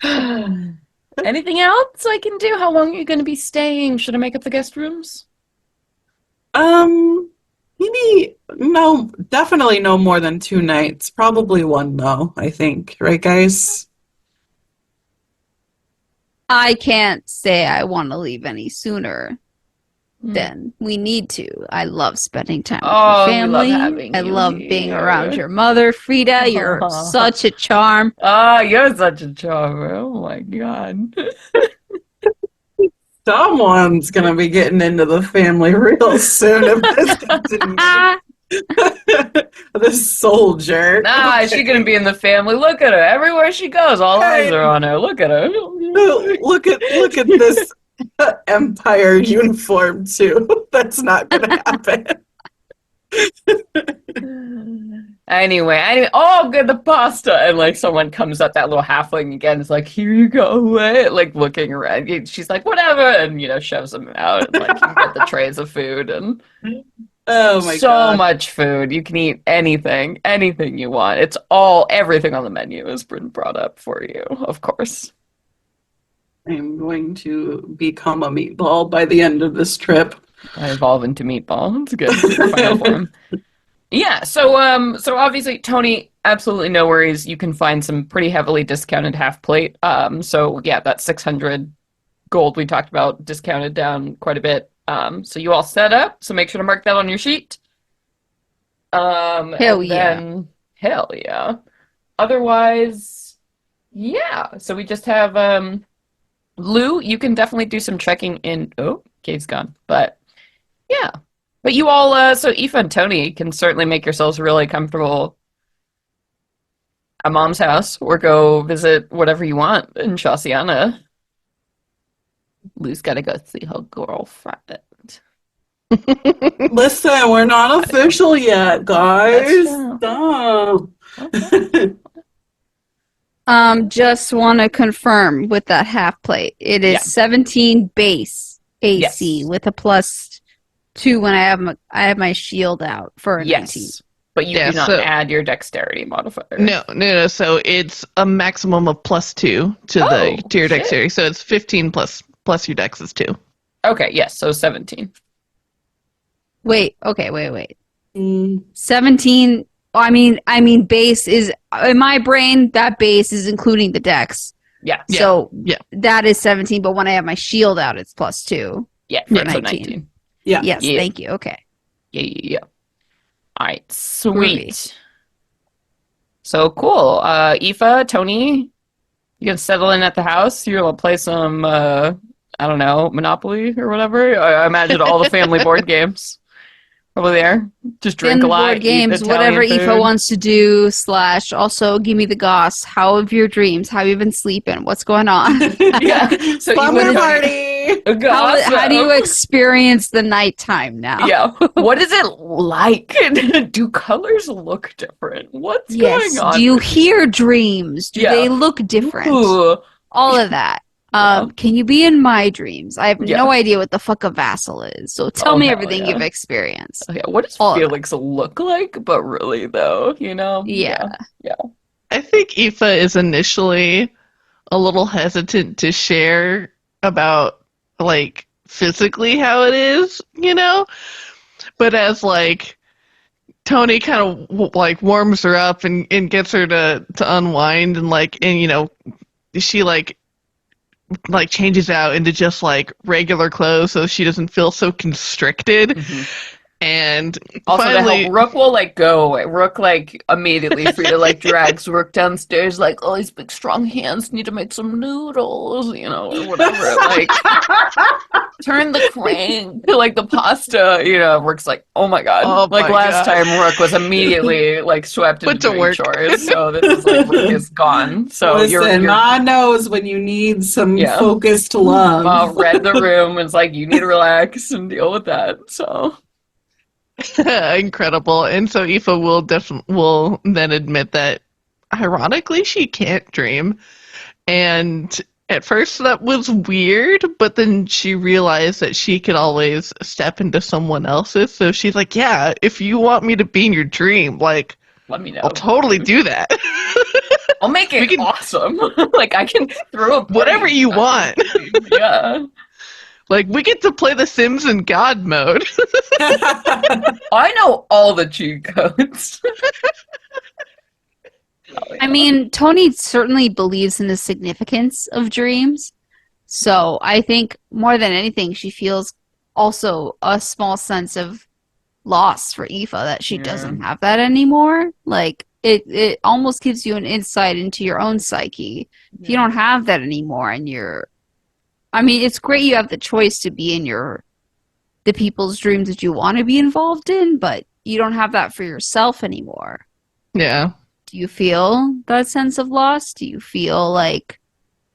Anything else I can do? How long are you going to be staying? Should I make up the guest rooms? Maybe no, definitely no more than 2 nights. Probably one though, I think. Right, guys? I can't say I want to leave any sooner than we need to. I love spending time with your we love family. having I you love here. being around your mother, Frida. You're such a charm. Oh, you're such a charmer. Oh my God. Someone's gonna be getting into the family real soon if this continues. This soldier. Nah, she's gonna be in the family. Look at her. Everywhere she goes, all eyes are on her. Look at her. Look at this Empire uniform too. That's not gonna happen. Anyway, oh, good, the pasta. And like someone comes up, that little halfling again is like, here you go, like looking around. She's like, whatever, and shoves them out. And, like, you can get the trays of food and oh my so God. much food. You can eat anything you want. It's everything on the menu has been brought up for you, of course. I'm going to become a meatball by the end of this trip. I evolve into meatball. It's good. Final form. Yeah, so obviously, Tony, absolutely no worries. You can find some pretty heavily discounted half plate. So yeah, that 600 gold we talked about discounted down quite a bit. So you all set up. So make sure to mark that on your sheet. Hell yeah. Hell yeah. Otherwise, yeah. So we just have Lou. You can definitely do some checking in. Oh, Kate's gone, but yeah. But you all, so Aoife and Tony can certainly make yourselves really comfortable at Mom's house or go visit whatever you want in Shawsiana. Lou's got to go see her girlfriend. Listen, we're not official yet, guys. Stop. Okay. Just want to confirm with that half plate. It is 17 base AC with a +2 when I have my shield out for a 19. But you do not add your dexterity modifier. No. So it's a maximum of +2 to your dexterity. So it's 15 plus your dex is 2. Okay, yes, so 17. Wait. 17. I mean, base is in my brain. That base is including the dex. Yeah. So that is 17. But when I have my shield out, it's +2. Yeah, for 19. Yeah. Yes. Thank you. Okay. Yeah. All right. Sweet. So cool. Aoife, Tony, you can settle in at the house. You're gonna play some, I don't know, Monopoly or whatever. I imagine all the family board games. Probably there. Just drink a lot. Board games, whatever Aoife wants to do. / also give me the goss. How have your dreams? How have you been sleeping? What's going on? Yeah. So Slumber party. How do you experience the nighttime now? Yeah. What is it like? Do colors look different? What's going on? Do you hear dreams? Do they look different? Ooh. All of that. Can you be in my dreams? I have no idea what the fuck a vassal is. So tell me everything you've experienced. Okay, what does Felix look like? But really, though, Yeah. I think Aoife is initially a little hesitant to share about, like, physically how it is, But as, like, Tony kind of, like, warms her up and gets her to unwind and she, like changes out into just like regular clothes so she doesn't feel so constricted. Mm-hmm. And also finally, to help Rook will like go away. Rook like immediately Frida like drags Rook downstairs like, oh, these big strong hands need to make some noodles, or whatever. Like turn the crank to like the pasta, Rook's like, oh my god. Last time Rook was immediately like swept into doing chores. So this is like Rook is gone. So Listen, Ma knows when you need some focused love. Ma read the room and it's like, you need to relax and deal with that. So incredible. And so Aoife will then admit that ironically she can't dream, and At first that was weird, but then she realized that she could always step into someone else's. So she's like, yeah, if you want me to be in your dream, like, Let me know. I'll totally do that. I'll make it awesome. Like, I can throw a party. Whatever you want. Yeah. Like, we get to play The Sims in God mode. I know all the cheat codes. Oh, yeah. I mean, Tony certainly believes in the significance of dreams. So I think more than anything, she feels also a small sense of loss for Aoife that she doesn't have that anymore. Like, it almost gives you an insight into your own psyche. If you don't have that anymore and I mean, it's great you have the choice to be in the people's dreams that you want to be involved in, but you don't have that for yourself anymore. Yeah. Do you feel that sense of loss? Do you feel like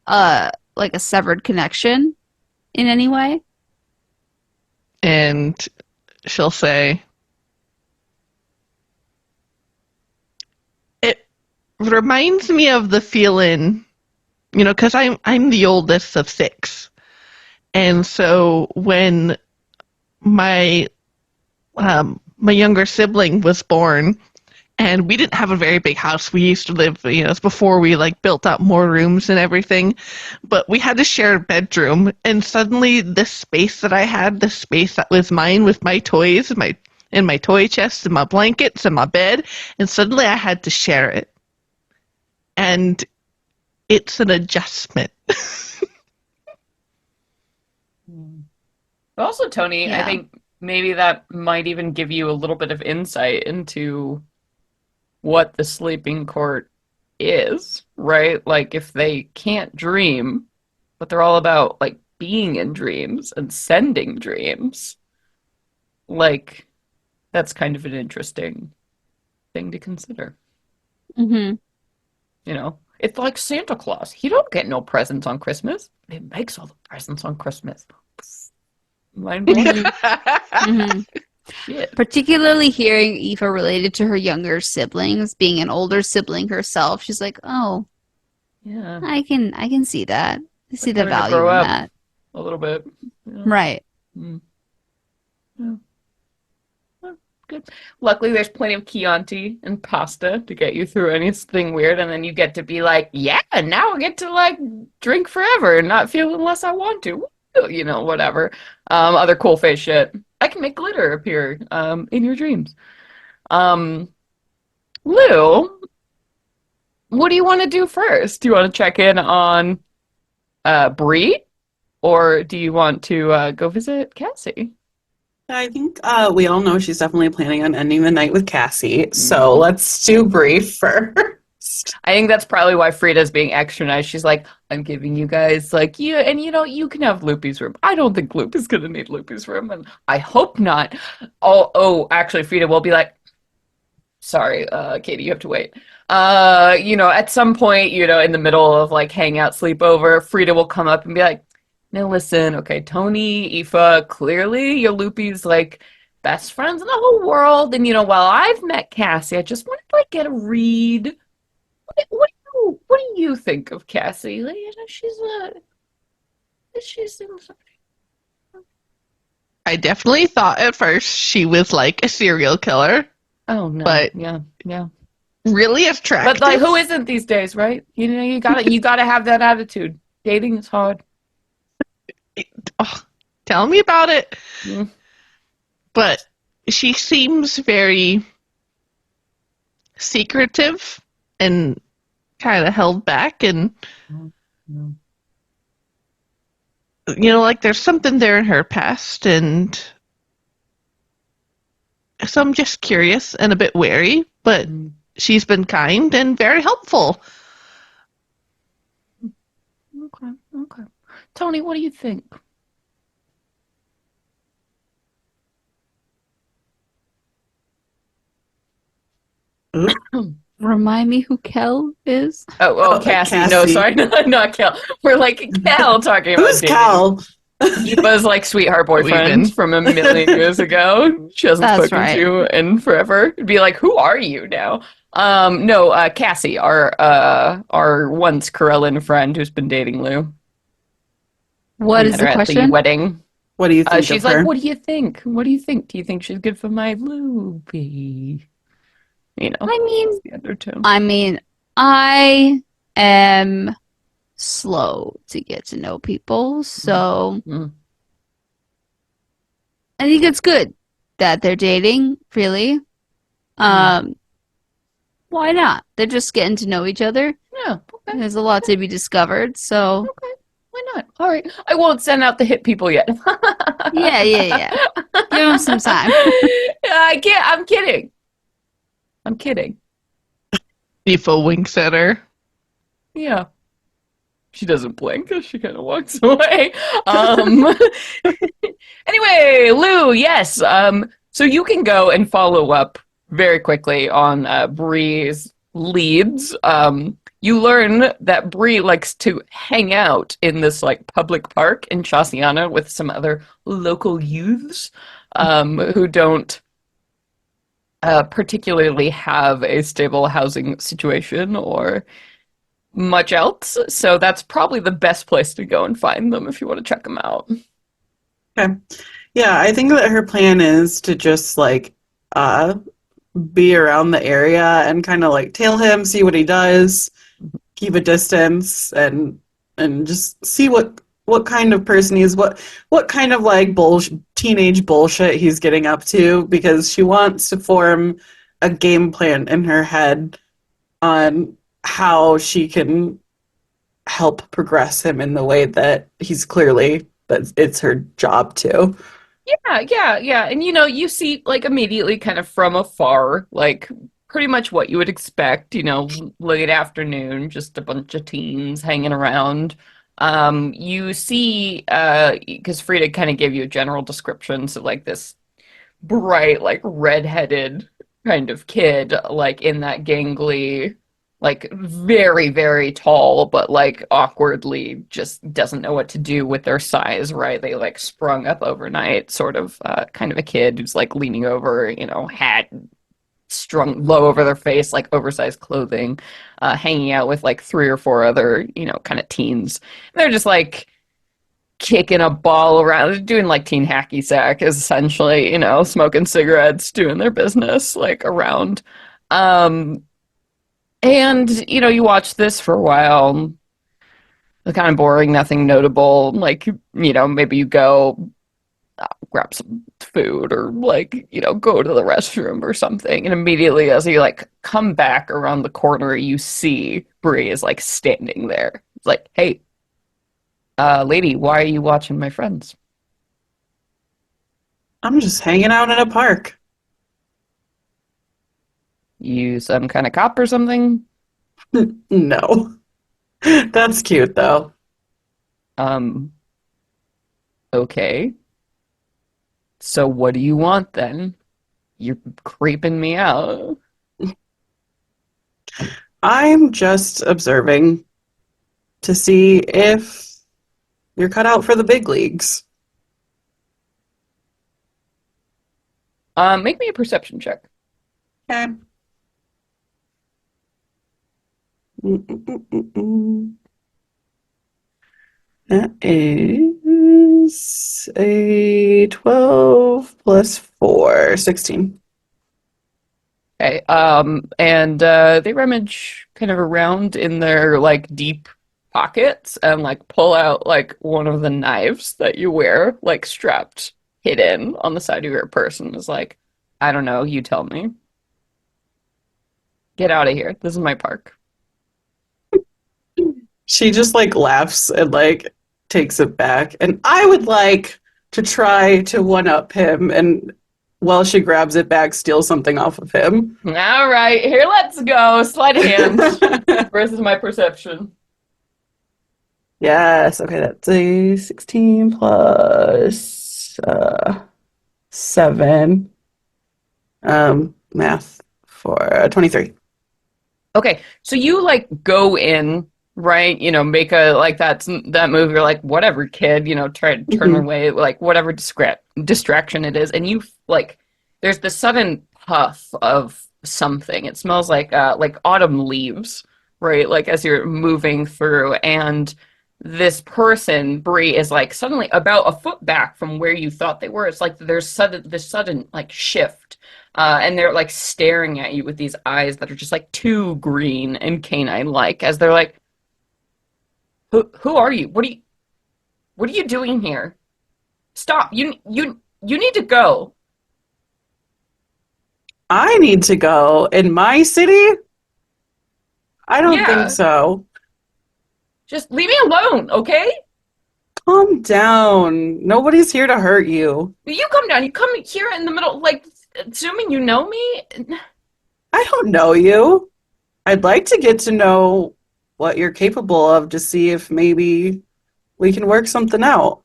a severed connection in any way? And she'll say, it reminds me of the feeling, because I'm the oldest of 6. And so when my younger sibling was born, and we didn't have a very big house. We used to live, it's before we built up more rooms and everything, but we had to share a bedroom. And suddenly, this space that I had, the space that was mine with my toys and my toy chest and my blankets and my bed, and suddenly I had to share it. And it's an adjustment. But also, Tony, I think maybe that might even give you a little bit of insight into what the sleeping court is, right? Like, if they can't dream, but they're all about being in dreams and sending dreams, that's kind of an interesting thing to consider. Mm-hmm. It's like Santa Claus. He don't get no presents on Christmas. He makes all the presents on Christmas. Mind blowing. Mm-hmm. Shit. Particularly hearing Aoife related to her younger siblings, being an older sibling herself, she's like, "Oh, yeah, I can see that. I see the Starting to value grow in up that." a little bit. Yeah. Right. Mm. Yeah. Well, good. Luckily, there's plenty of Chianti and pasta to get you through anything weird, and then you get to be like, yeah, now I get to drink forever and not feel unless I want to. Whatever. Other cool face shit. I can make glitter appear in your dreams. Lou, what do you want to do first? Do you want to check in on Bree, or do you want to go visit Cassie? I think we all know she's definitely planning on ending the night with Cassie, so let's do Bree first. I think that's probably why Frida's being extra nice. She's like, I'm giving you guys you can have Loopy's room. I don't think Loop is gonna need Loopy's room, and I hope not. Actually, Frida will be like, sorry, Katie, you have to wait. At some point, in the middle of hangout sleepover, Frida will come up and be like, now listen, okay, Tony, Aoife, clearly your Loopy's best friends in the whole world, and while I've met Cassie, I just wanted to get a read. What do you think of Cassie? She's something. I definitely thought at first she was a serial killer. Oh no! But yeah. Really attractive. But who isn't these days, right? You gotta have that attitude. Dating is hard. Tell me about it. Mm. But she seems very secretive and kind of held back, and there's something there in her past, and so I'm just curious and a bit wary, but she's been kind and very helpful. Okay. Tony, what do you think? Remind me who Kel is? Oh, Cassie. No, sorry, not Kel. We're Kel talking about Who's Kel? Aoife's sweetheart boyfriend from a million years ago. She hasn't spoken to in forever. It'd be who are you now? No, Cassie, our once Corellan friend who's been dating Lou. What I is met her the at the question? wedding. What do you think She's of like, her? "What do you think? What do you think? Do you think she's good for my Luby?" You know, I mean, it's the undertone. I mean, I am slow to get to know people, so Mm-hmm. I think it's good that they're dating, really. Um, why not? They're just getting to know each other. Yeah. Okay. There's a lot to be discovered, so Okay. Why not? All right. I won't send out the hit people yet. yeah, yeah, yeah. Give them some time. I can't. I'm kidding. I'm kidding. Tifa winks at her. Yeah. She doesn't blink. She kind of walks away. Um, anyway, Lou, yes. So you can go and follow up very quickly on Bree's leads. You learn that Bree likes to hang out in this like public park in Chasiana with some other local youths who don't particularly have a stable housing situation or much else. So that's probably the best place to go and find them if you want to check them out. Okay. Yeah, I think that her plan is to just like uh be around the area and kind of like tail him, see what he does, keep a distance, and just see what kind of person he is, what kind of like teenage bullshit he's getting up to, because she wants to form a game plan in her head on how she can help progress him in the way that he's clearly that it's her job to. Yeah. And you see like immediately kind of from afar, like pretty much what you would expect, late afternoon, just a bunch of teens hanging around. You see, because Frida kind of gave you a general description, so like this bright, like redheaded kind of kid, like in that gangly, like very, very tall, but like awkwardly just doesn't know what to do with their size, right? They like sprung up overnight, sort of kind of a kid who's like leaning over, hat strung low over their face, like oversized clothing, hanging out with like three or four other, kind of teens. And they're just like kicking a ball around, doing like teen hacky sack, is essentially, smoking cigarettes, doing their business like around. Um, and you watch this for a while. It's kind of boring, nothing notable. Like, maybe you go grab some food or like, go to the restroom or something. And immediately as you like come back around the corner, you see Bree is like standing there. It's like, hey, lady, why are you watching my friends? I'm just hanging out in a park. You some kind of cop or something? No. That's cute though. Um, okay. So what do you want then? You're creeping me out. I'm just observing to see if you're cut out for the big leagues. Make me a perception check. Okay. Mm-mm-mm-mm. That is a 12 plus 4, 16. Okay. And they rummage kind of around in their like deep pockets and like pull out like one of the knives that you wear, like strapped hidden on the side of your person. Is like, I don't know, you tell me. Get out of here. This is my park. She just like laughs and like takes it back. And I would like to try to one up him and while she grabs it back, steal something off of him. All right, here, let's go. Sleight of hand versus my perception. Yes, okay, that's a 16 plus 7. Math for 23. Okay, so you like go in, right? Make a like that move. You're like, whatever, kid. Try to turn Mhm. away, like whatever distraction it is, and you like. There's the sudden puff of something. It smells like autumn leaves, right? Like as you're moving through, and this person, Bree, is like suddenly about a foot back from where you thought they were. It's like there's this sudden like shift. And they're like staring at you with these eyes that are just like too green and canine like as they're like, who are you? What are you doing here? Stop. You need to go. I need to go in my city? I don't think Yeah. so. Just leave me alone, okay? Calm down. Nobody's here to hurt you. You come down. You come here in the middle, like, assuming you know me. I don't know you. I'd like to get to know what you're capable of to see if maybe we can work something out.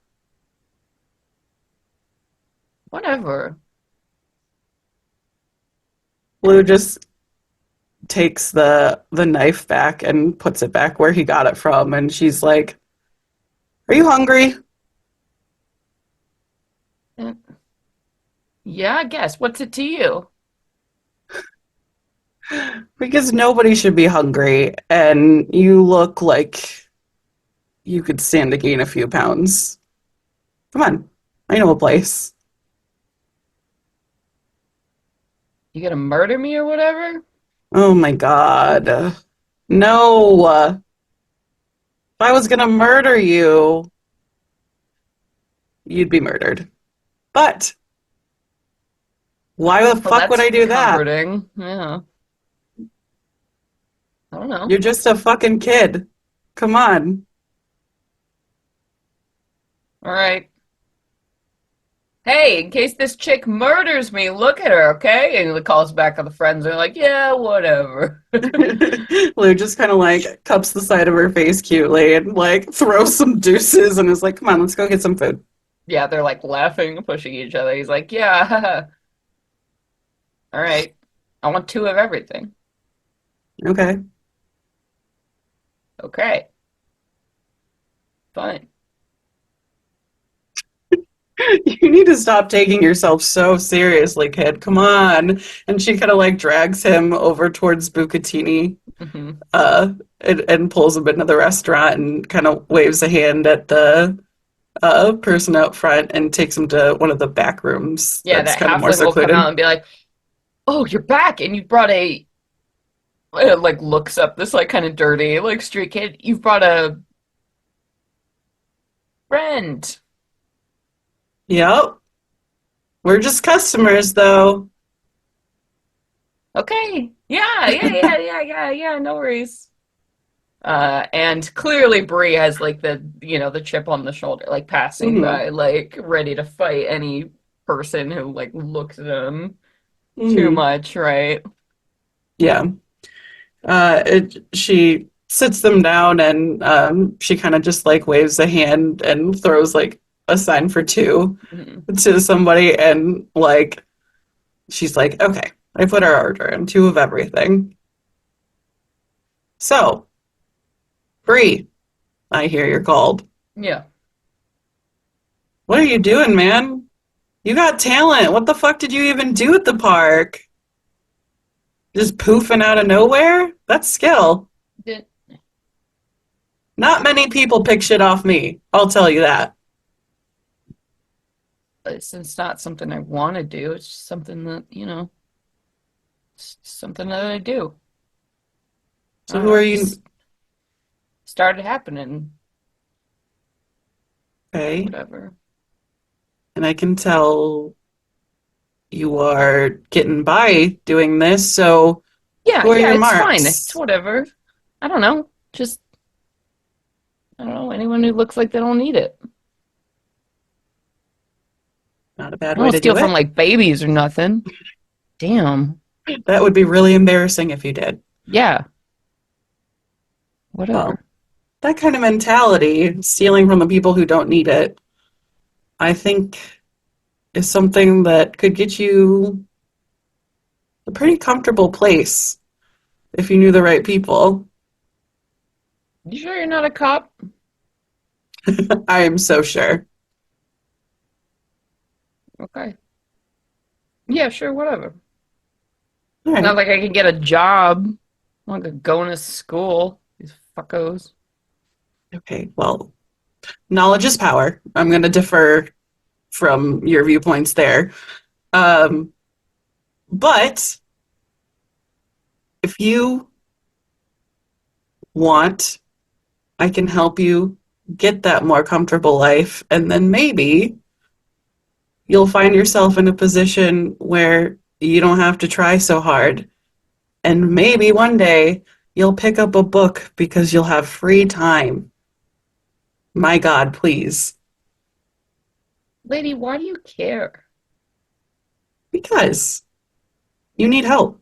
Whatever. Blue just takes the knife back and puts it back where he got it from, and she's like, "Are you hungry?" Uh, Yeah, I guess. What's it to you? Because nobody should be hungry, and you look like you could stand to gain a few pounds. Come on, I know a place. You gonna murder me or whatever? Oh my God. No. If I was gonna murder you, you'd be murdered. But why the Well, fuck would that's I do that? comforting. Yeah. I don't know. You're just a fucking kid. Come on. All right. Hey, in case this chick murders me, look at her, okay? And he calls back on the friends. And they're like, yeah, whatever. Lou just kind of like cups the side of her face cutely and like throws some deuces and is like, come on, let's go get some food. Yeah, they're like laughing, pushing each other. He's like, yeah, all right. I want two of everything. Okay. Okay, fine. You need to stop taking yourself so seriously, kid. Come on. And she kind of like drags him over towards Bucatini, Hmm. and pulls him into the restaurant and kind of waves a hand at the person out front and takes him to one of the back rooms Yeah, that's that kind of more halfling will come out secluded. and be like, oh, you're back, and you brought a. It, like looks up this like kind of dirty like street kid. You've brought a friend. Yep. We're just customers, though. Okay. Yeah. No worries. And clearly Bree has like the chip on the shoulder, like passing Hmm. by, like ready to fight any person who like looks at them too Hmm. much, right? Yeah. She sits them down and she kind of just like waves a hand and throws like a sign for two Mhm. to somebody and like she's like, okay, I put our order in, two of everything. So, Bree, I hear you're called. Yeah. What are you doing, man? You got talent. What the fuck did you even do at the park? Just poofing out of nowhere? That's skill. Did, Not many people pick shit off me. I'll tell you that. it's not something I want to do. It's just something that, it's something that I do. I So don't who know. are It you? just started happening. Okay. Whatever. And I can tell you are getting by doing this, so Yeah, who are yeah, your it's fine. It's marks? whatever. I don't know. Just I don't know. Anyone who looks like they don't need it. Not a bad I way don't to steal do from it. like babies or nothing. Damn. That would be really embarrassing if you did. Yeah. Well, Whatever. that kind of mentality, stealing from the people who don't need it, I think is something that could get you a pretty comfortable place if you knew the right people. You sure you're not a cop? I am so sure. Okay. Yeah, sure, whatever. All Not right. like I can get a job. I'm not gonna go into school. These fuckos. Okay, well, knowledge is power. I'm going to defer from your viewpoints there. Um, but if you want, I can help you get that more comfortable life, and then maybe you'll find yourself in a position where you don't have to try so hard. And maybe one day you'll pick up a book because you'll have free time. My God, please. Lady, why do you care? Because you need help.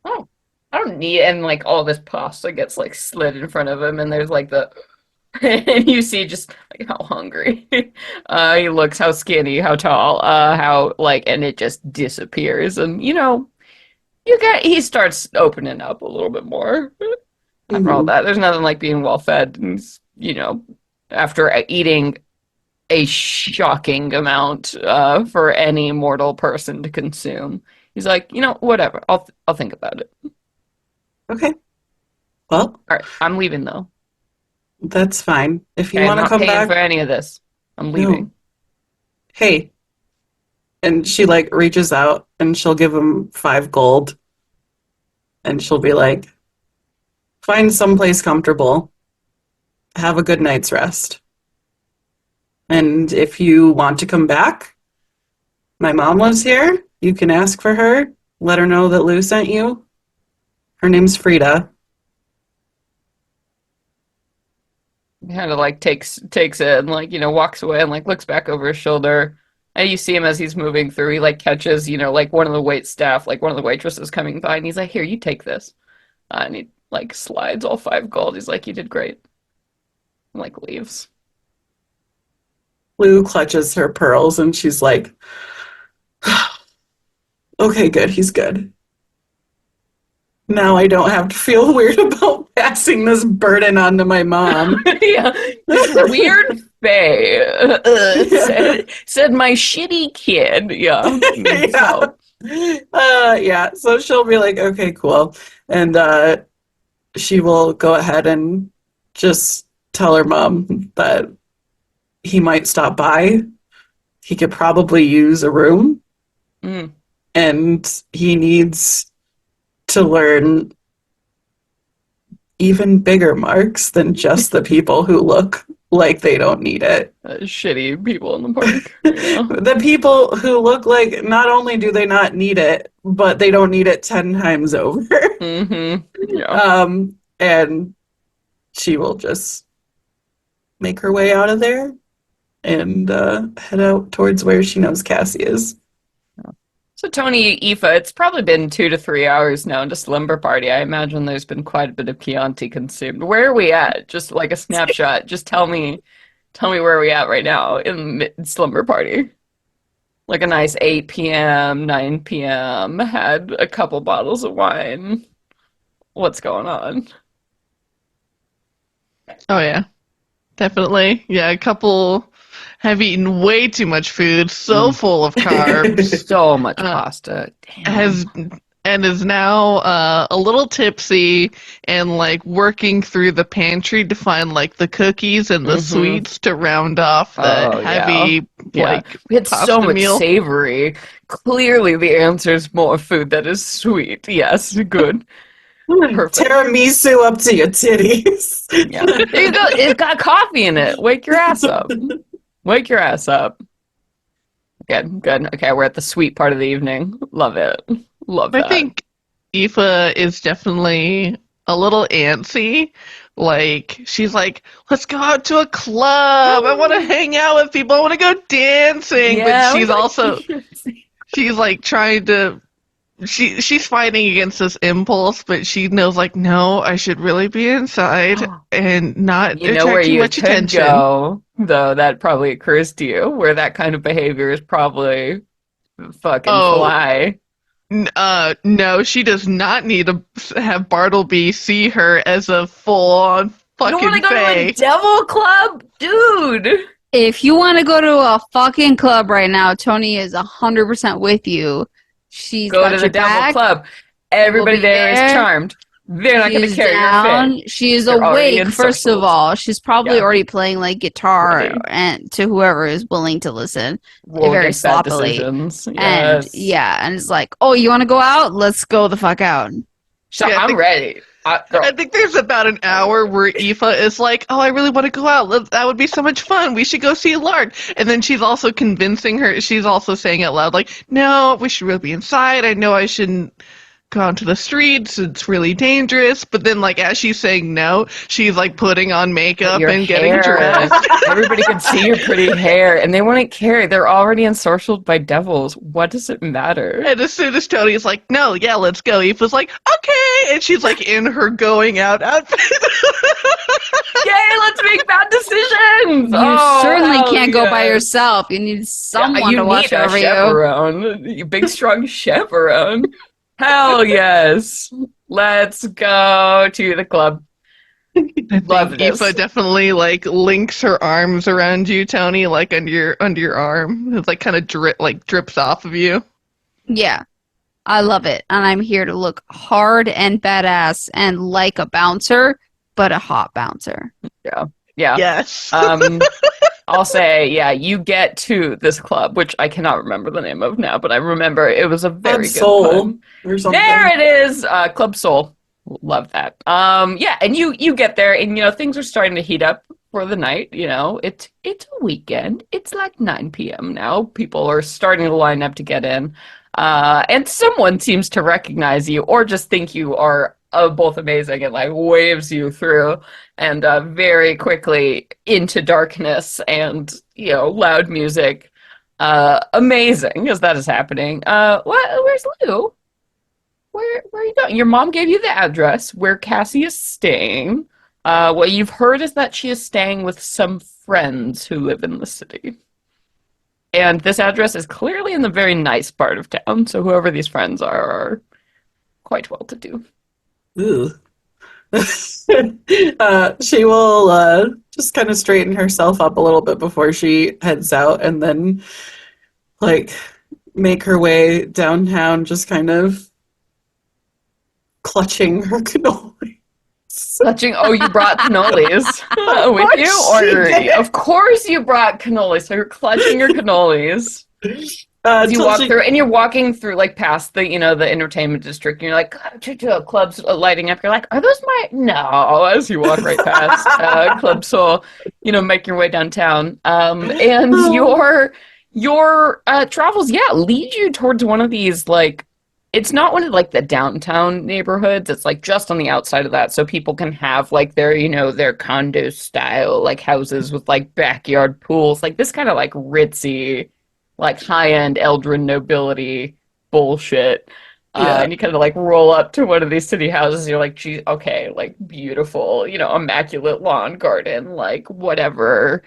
Oh, I don't need, and like all this pasta gets like slid in front of him, and there's like the, and you see just like how hungry he looks, how skinny, how tall, how like, and it just disappears, and he starts opening up a little bit more after all Mm-hmm. that. There's nothing like being well fed, and after eating a shocking amount for any mortal person to consume. He's like, whatever. I'll think about it. Okay. Well, All right, I'm leaving though. that's fine. If you Okay, I'm want to not come paying for back, any of this. I'm no. leaving. Hey. And she like reaches out and she'll give him 5 gold and she'll be like, find someplace comfortable. Have a good night's rest. And if you want to come back, my mom lives here. You can ask for her. Let her know that Lou sent you. Her name's Frida. Kind of like takes it and like walks away and like looks back over his shoulder. And you see him as he's moving through. He like catches like one of the wait staff, like one of the waitresses coming by, and he's like, "Here, you take this." And he like slides all 5 gold. He's like, "You did great." And like leaves. Lou clutches her pearls and she's like, okay, good. He's good. Now I don't have to feel weird about passing this burden on to my mom. Yeah, this weird fae said my shitty kid, yeah, needs Yeah. help. Yeah. So she'll be like, okay, cool. And she will go ahead and just tell her mom that he might stop by. He could probably use a room Mm. and he needs to learn even bigger marks than just the people who look like they don't need it. Shitty people in the park. Yeah. The people who look like not only do they not need it, but they don't need it 10 times over. Mm-hmm. Yeah. And she will just make her way out of there and head out towards where she knows Cassie is. So Tony, Aoife, it's probably been 2 to 3 hours now into slumber party. I imagine there's been quite a bit of Chianti consumed. Where are we at? Just like a snapshot. Just tell me where are we at right now in slumber party. Like a nice 8 p.m., 9 p.m. Had a couple bottles of wine. What's going on? Oh yeah, definitely. Yeah, a couple have eaten way too much food, so full of carbs. So much pasta. Damn. Is now a little tipsy and like working through the pantry to find like the cookies and the sweets to round off that heavy like we had so pasta much meal. savory. Clearly the answer is more food that is sweet. Yes, good. Perfect. Tiramisu up to your titties. Yeah. There you go. It's got coffee in it. Wake your ass up. Wake your ass up. Good, good. Okay, we're at the sweet part of the evening. Love it. Love that. I think Aoife is definitely a little antsy. Like, she's like, let's go out to a club. I want to hang out with people. I want to go dancing. Yeah, but she's also, she's like trying to, she's fighting against this impulse, but she knows like, no, I should really be inside and not you know where attract too you much could attention. go, though that probably occurs to you, where that kind of behavior is probably fucking fly. No, she does not need to have Bartleby see her as a full-on You fucking don't want to go to fae. a devil club? Dude! If you want to go to a fucking club right now, Tony is 100% with you. She's Go got to the your devil back. club. Everybody be there is there. charmed. They're not going to She's carry your down. fit. She's They're already awake, first of encircled. all. She's probably Yeah. already playing like guitar Ready. and to whoever is willing to listen Roll very against bad sloppily. decisions. And Yes. yeah, and it's like, oh, you want to go out? Let's go the fuck out. So Yeah, I'm ready. Girl. I think there's about an hour where Aoife is like, "Oh, I really want to go out. That would be so much fun. We should go see Lark." And then she's also convincing her. She's also saying out loud, like, "No, we should really be inside. I know I shouldn't go out to the streets. It's really dangerous." But then, like, as she's saying no, she's like putting on makeup Your and getting hair. dressed. Everybody can see your pretty hair, and they wouldn't care. They're already ensorcelled by devils. What does it matter? And as soon as Tony's like, "No, yeah, let's go," Aoife's like, "Okay," and she's like in her going out outfit. Yay, let's make bad decisions! You certainly hell can't go by yes. yourself. You need someone you to watch need a over you. chaperone. You big, strong chaperone. Hell yes. Let's go to the club. Love this. Aoife definitely like links her arms around you, Tony, like under your arm. It's like kind of drips off of you. Yeah. I love it. And I'm here to look hard and badass and like a bouncer, but a hot bouncer. Yeah. Yes. I'll say, yeah, you get to this club, which I cannot remember the name of now, but I remember it was a very Club good Soul club. or something. There it is, Club Soul. Love that. Yeah, and you get there, and things are starting to heat up for the night. It's a weekend. It's like 9 p.m. now. People are starting to line up to get in, and someone seems to recognize you or just think you are both amazing and like waves you through and very quickly into darkness and loud music. Amazing as that is happening. Where's Lou? Where are you going? Your mom gave you the address where Cassie is staying. What you've heard is that she is staying with some friends who live in the city. And this address is clearly in the very nice part of town, so whoever these friends are quite well to do. Ooh. She will just kind of straighten herself up a little bit before she heads out and then like make her way downtown, just kind of clutching her cannoli. Clutching, you brought cannolis with you? Of course you brought cannolis, so you're clutching your cannolis. You walk through, and you're walking through, like, past the, the entertainment district, and you're like, clubs lighting up. You're like, are those my... No, as you walk right past Club Soul, make your way downtown. And your travels, lead you towards one of these, like, it's not one of, like, the downtown neighborhoods. It's, like, just on the outside of that, so people can have, like, their condo-style, like, houses with, like, backyard pools. Like, this kind of, like, ritzy... like high-end Eldrin nobility bullshit. And you kind of like roll up to one of these city houses. And you're like, gee, okay, like beautiful, immaculate lawn garden, like whatever.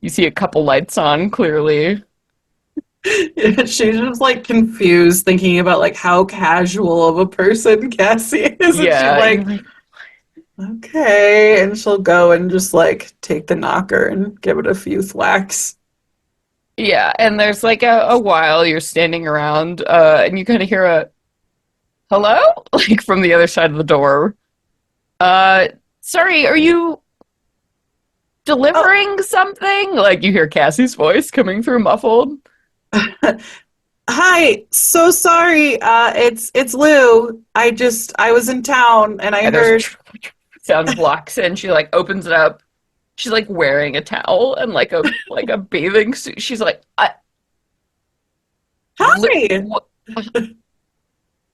You see a couple lights on, clearly. Yeah, she's just like confused, thinking about like how casual of a person Cassie is. Yeah. And she's like, okay. And she'll go and just like take the knocker and give it a few thwacks. Yeah, and there's like a while you're standing around, and you kind of hear a hello, like from the other side of the door. Sorry, are you delivering something? Like you hear Cassie's voice coming through muffled. Hi, so sorry. It's Lou. I was in town and I heard sound of locks, and she like opens it up. She's like wearing a towel and like a bathing suit. She's like, Hi.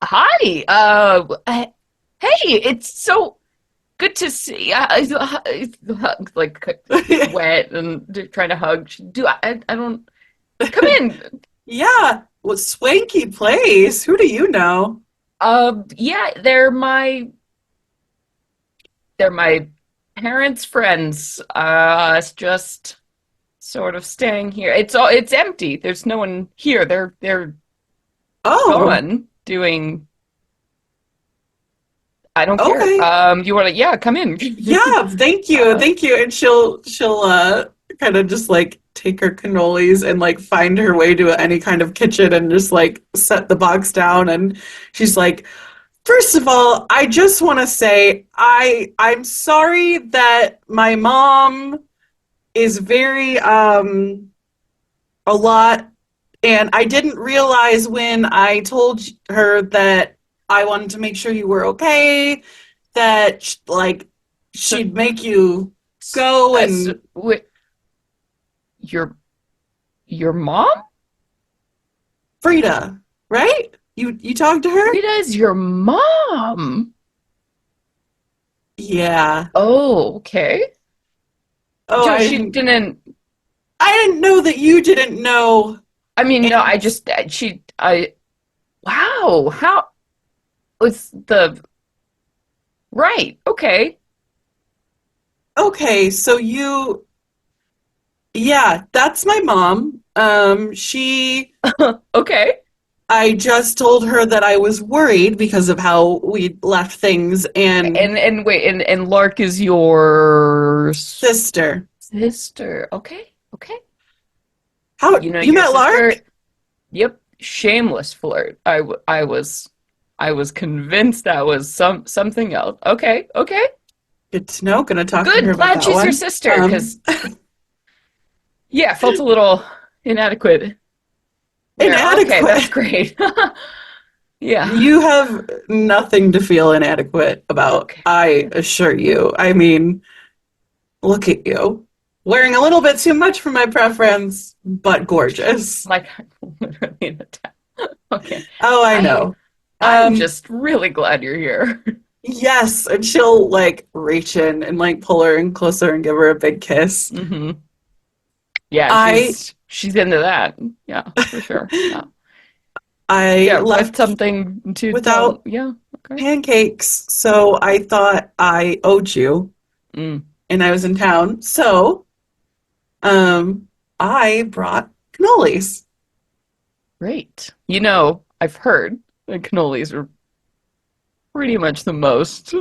Hi. Hey, it's so good to see. Like wet and trying to hug. I don't come in. Yeah, what swanky place. Who do you know? Yeah, they're my parents' friends. It's just sort of staying here. It's empty. There's no one here. They're gone doing. I don't care. You want to? Yeah, come in. Yeah, thank you. And she'll kind of just like take her cannolis and like find her way to any kind of kitchen and just like set the box down. And she's like, First of all, I just want to say I'm sorry that my mom is very a lot, and I didn't realize when I told her that I wanted to make sure you were okay, that So, she'd make you go and wait, your mom? Frida, right? You talked to her? Rita is your mom. Yeah. Oh, okay. Oh, So she didn't. I didn't know that you didn't know. I mean, no, And I just she I. Wow, how was the right? Okay, okay, so yeah, that's my mom. okay. I just told her that I was worried because of how we left things, and And wait, and Lark is your sister. sister. Okay, okay. How You know you your met sister. Lark? Yep, shameless flirt. I was convinced that was something else. Okay, okay. Good to know. Gonna talk to her Good. about Glad that she's your one. sister, because yeah, felt a little inadequate there. Okay, that's Inadequate. great. Yeah. You have nothing to feel inadequate about, Okay. I assure you. I mean, look at you. Wearing a little bit too much for my preference, but gorgeous. Like literally in a town. Okay. Oh, I I know. I'm Um, just really glad you're here. yes, and she'll reach in and pull her in closer and give her a big kiss. Hmm. Yeah, I she's into that. Yeah, for sure. Yeah. I Yeah, quite left something to tell. without Yeah, okay. pancakes, so I thought I owed you, Mm, and I was in town. So, I brought cannolis. great. You know, I've heard that cannolis are pretty much the most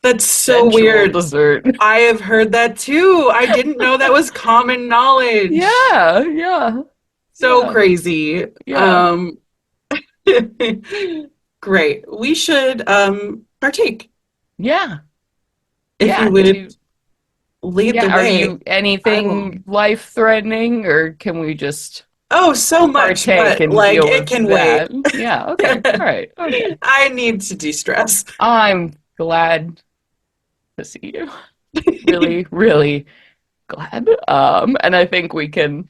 That's so sensual weird. dessert. I have heard that too. I didn't know that was common knowledge. Yeah, yeah, So yeah, crazy. yeah, Great. We should partake yeah, if yeah. you Do would you, lead the yeah, are way. you I will. anything life-threatening, or can we just Oh, so much, partake but and deal it with can wait. that? Yeah, okay, all right, okay. I need to de-stress. I'm glad to see you. Really, really glad. And I think we can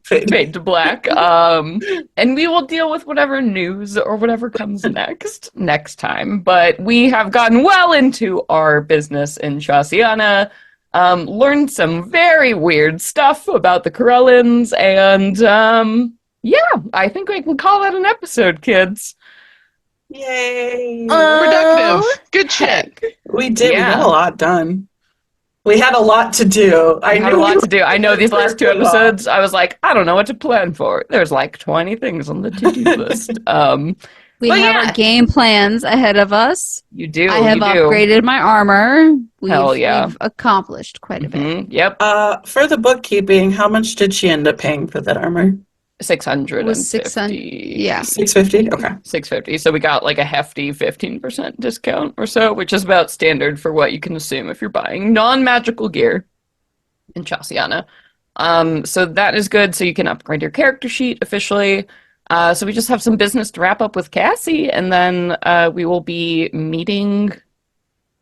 fade to black. And we will deal with whatever news or whatever comes next time. But we have gotten well into our business in Shasiana, learned some very weird stuff about the Corellans, and yeah, I think we can call that an episode, kids. Yay. Productive. Good shit. Heck. We did. We got a Yeah. lot done. We had a lot to do. We I had a knew we lot were to do. I know gonna these last two work a lot. episodes, I was like, I don't know what to plan for. There's like 20 things on the to-do list. We But have our yeah, game plans ahead of us. you do, I have you do. upgraded my armor. Hell yeah. We've accomplished quite a bit. Yep. For the bookkeeping, how much did she end up paying for that armor? It was 600. 650. Yeah. 650? Okay. 650. So we got like a hefty 15% discount or so, which is about standard for what you can assume if you're buying non-magical gear in Chasiana. So that is good. So you can upgrade your character sheet officially. So we just have some business to wrap up with Cassie, and then we will be meeting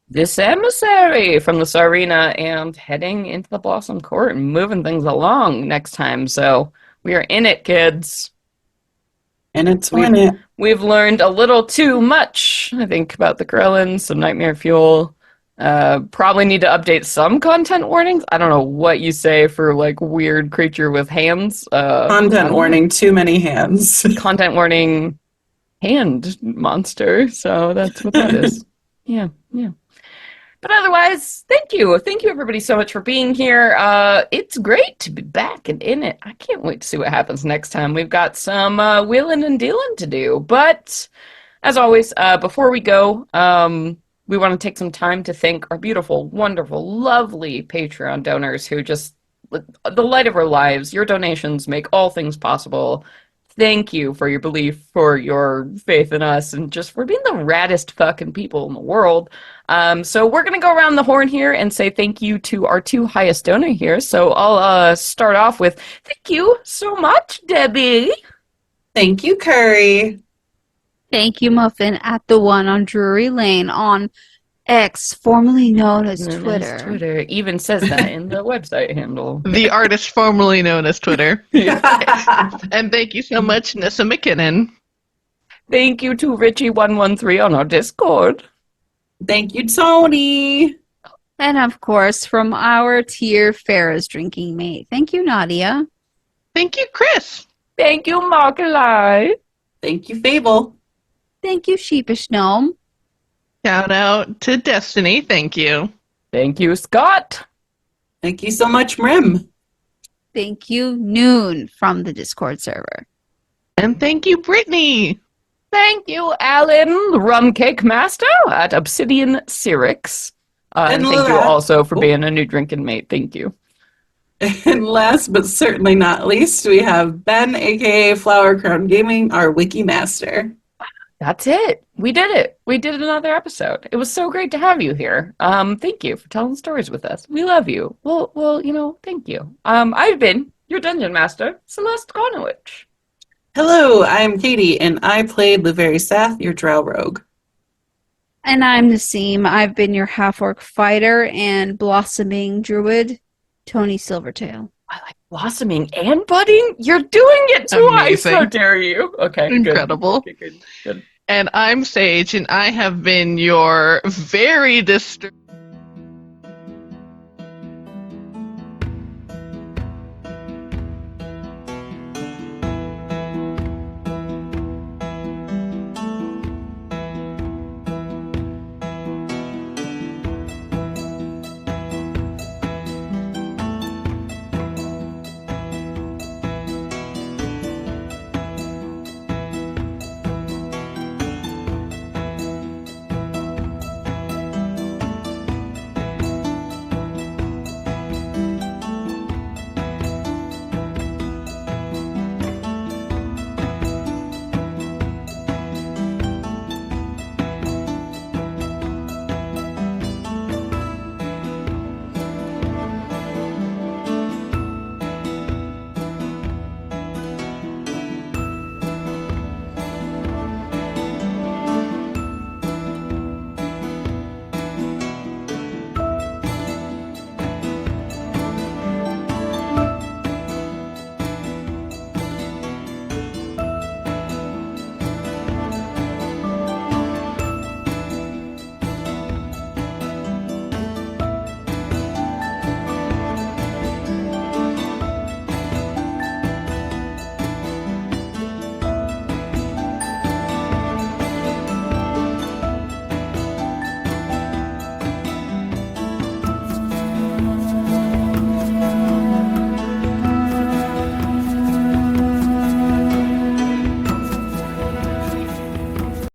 this emissary from the Tsarina and heading into the Blossom Court and moving things along next time. So we are in it, kids. And it's We've when it. we've learned a little too much, I think, about the Krellins, some nightmare fuel. Probably need to update some content warnings. I don't know what you say for like weird creature with hands. I Content don't know. warning, too many hands. Content warning hand monster. So that's what that is. Yeah, yeah. But otherwise, thank you. Thank you everybody so much for being here. It's great to be back and in it. I can't wait to see what happens next time. We've got some wheeling and dealing to do. But as always, before we go, we want to take some time to thank our beautiful, wonderful, lovely Patreon donors who just, the light of our lives, your donations make all things possible. Thank you for your belief, for your faith in us, and just for being the raddest fucking people in the world. So we're gonna go around the horn here and say thank you to our two highest donor here. So I'll start off with thank you so much, Debbie. Thank you, Curry. Thank you, Muffin, at the one on Drury Lane on X, formerly known as Twitter. Twitter even says that in the website handle. The artist formerly known as Twitter. Yeah. And thank you so much, Nessa McKinnon. Thank you to Richie113 on our Discord. Thank you, Tony. And of course, from our tier Farrah's drinking mate. Thank you, Nadia. Thank you, Chris. Thank you, Markalai. Thank you, Fable. Thank you, Sheepish Gnome. Shout out to Destiny. Thank you. Thank you, Scott. Thank you so much, Mrim. Thank you, Noon, from the Discord server. And thank you, Brittany. Thank you, Alan, the Rum Cake Master at Obsidian Cyrix. And thank you also for being a new drinking mate. Thank you. And last but certainly not least, we have Ben, aka Flower Crown Gaming, our wiki master. That's it. We did it. We did another episode. It was so great to have you here. Thank you for telling stories with us. We love you. Well, thank you. I've been your dungeon master, Celeste Gonowich. Hello, I'm Katie, and I played Laveri Sath, your drow rogue. And I'm Nassim. I've been your half-orc fighter and blossoming druid, Tony Silvertail. I like blossoming and budding. You're doing it twice. Amazing. How dare you? Okay, incredible. Good. And I'm Sage, and I have been your very disturbed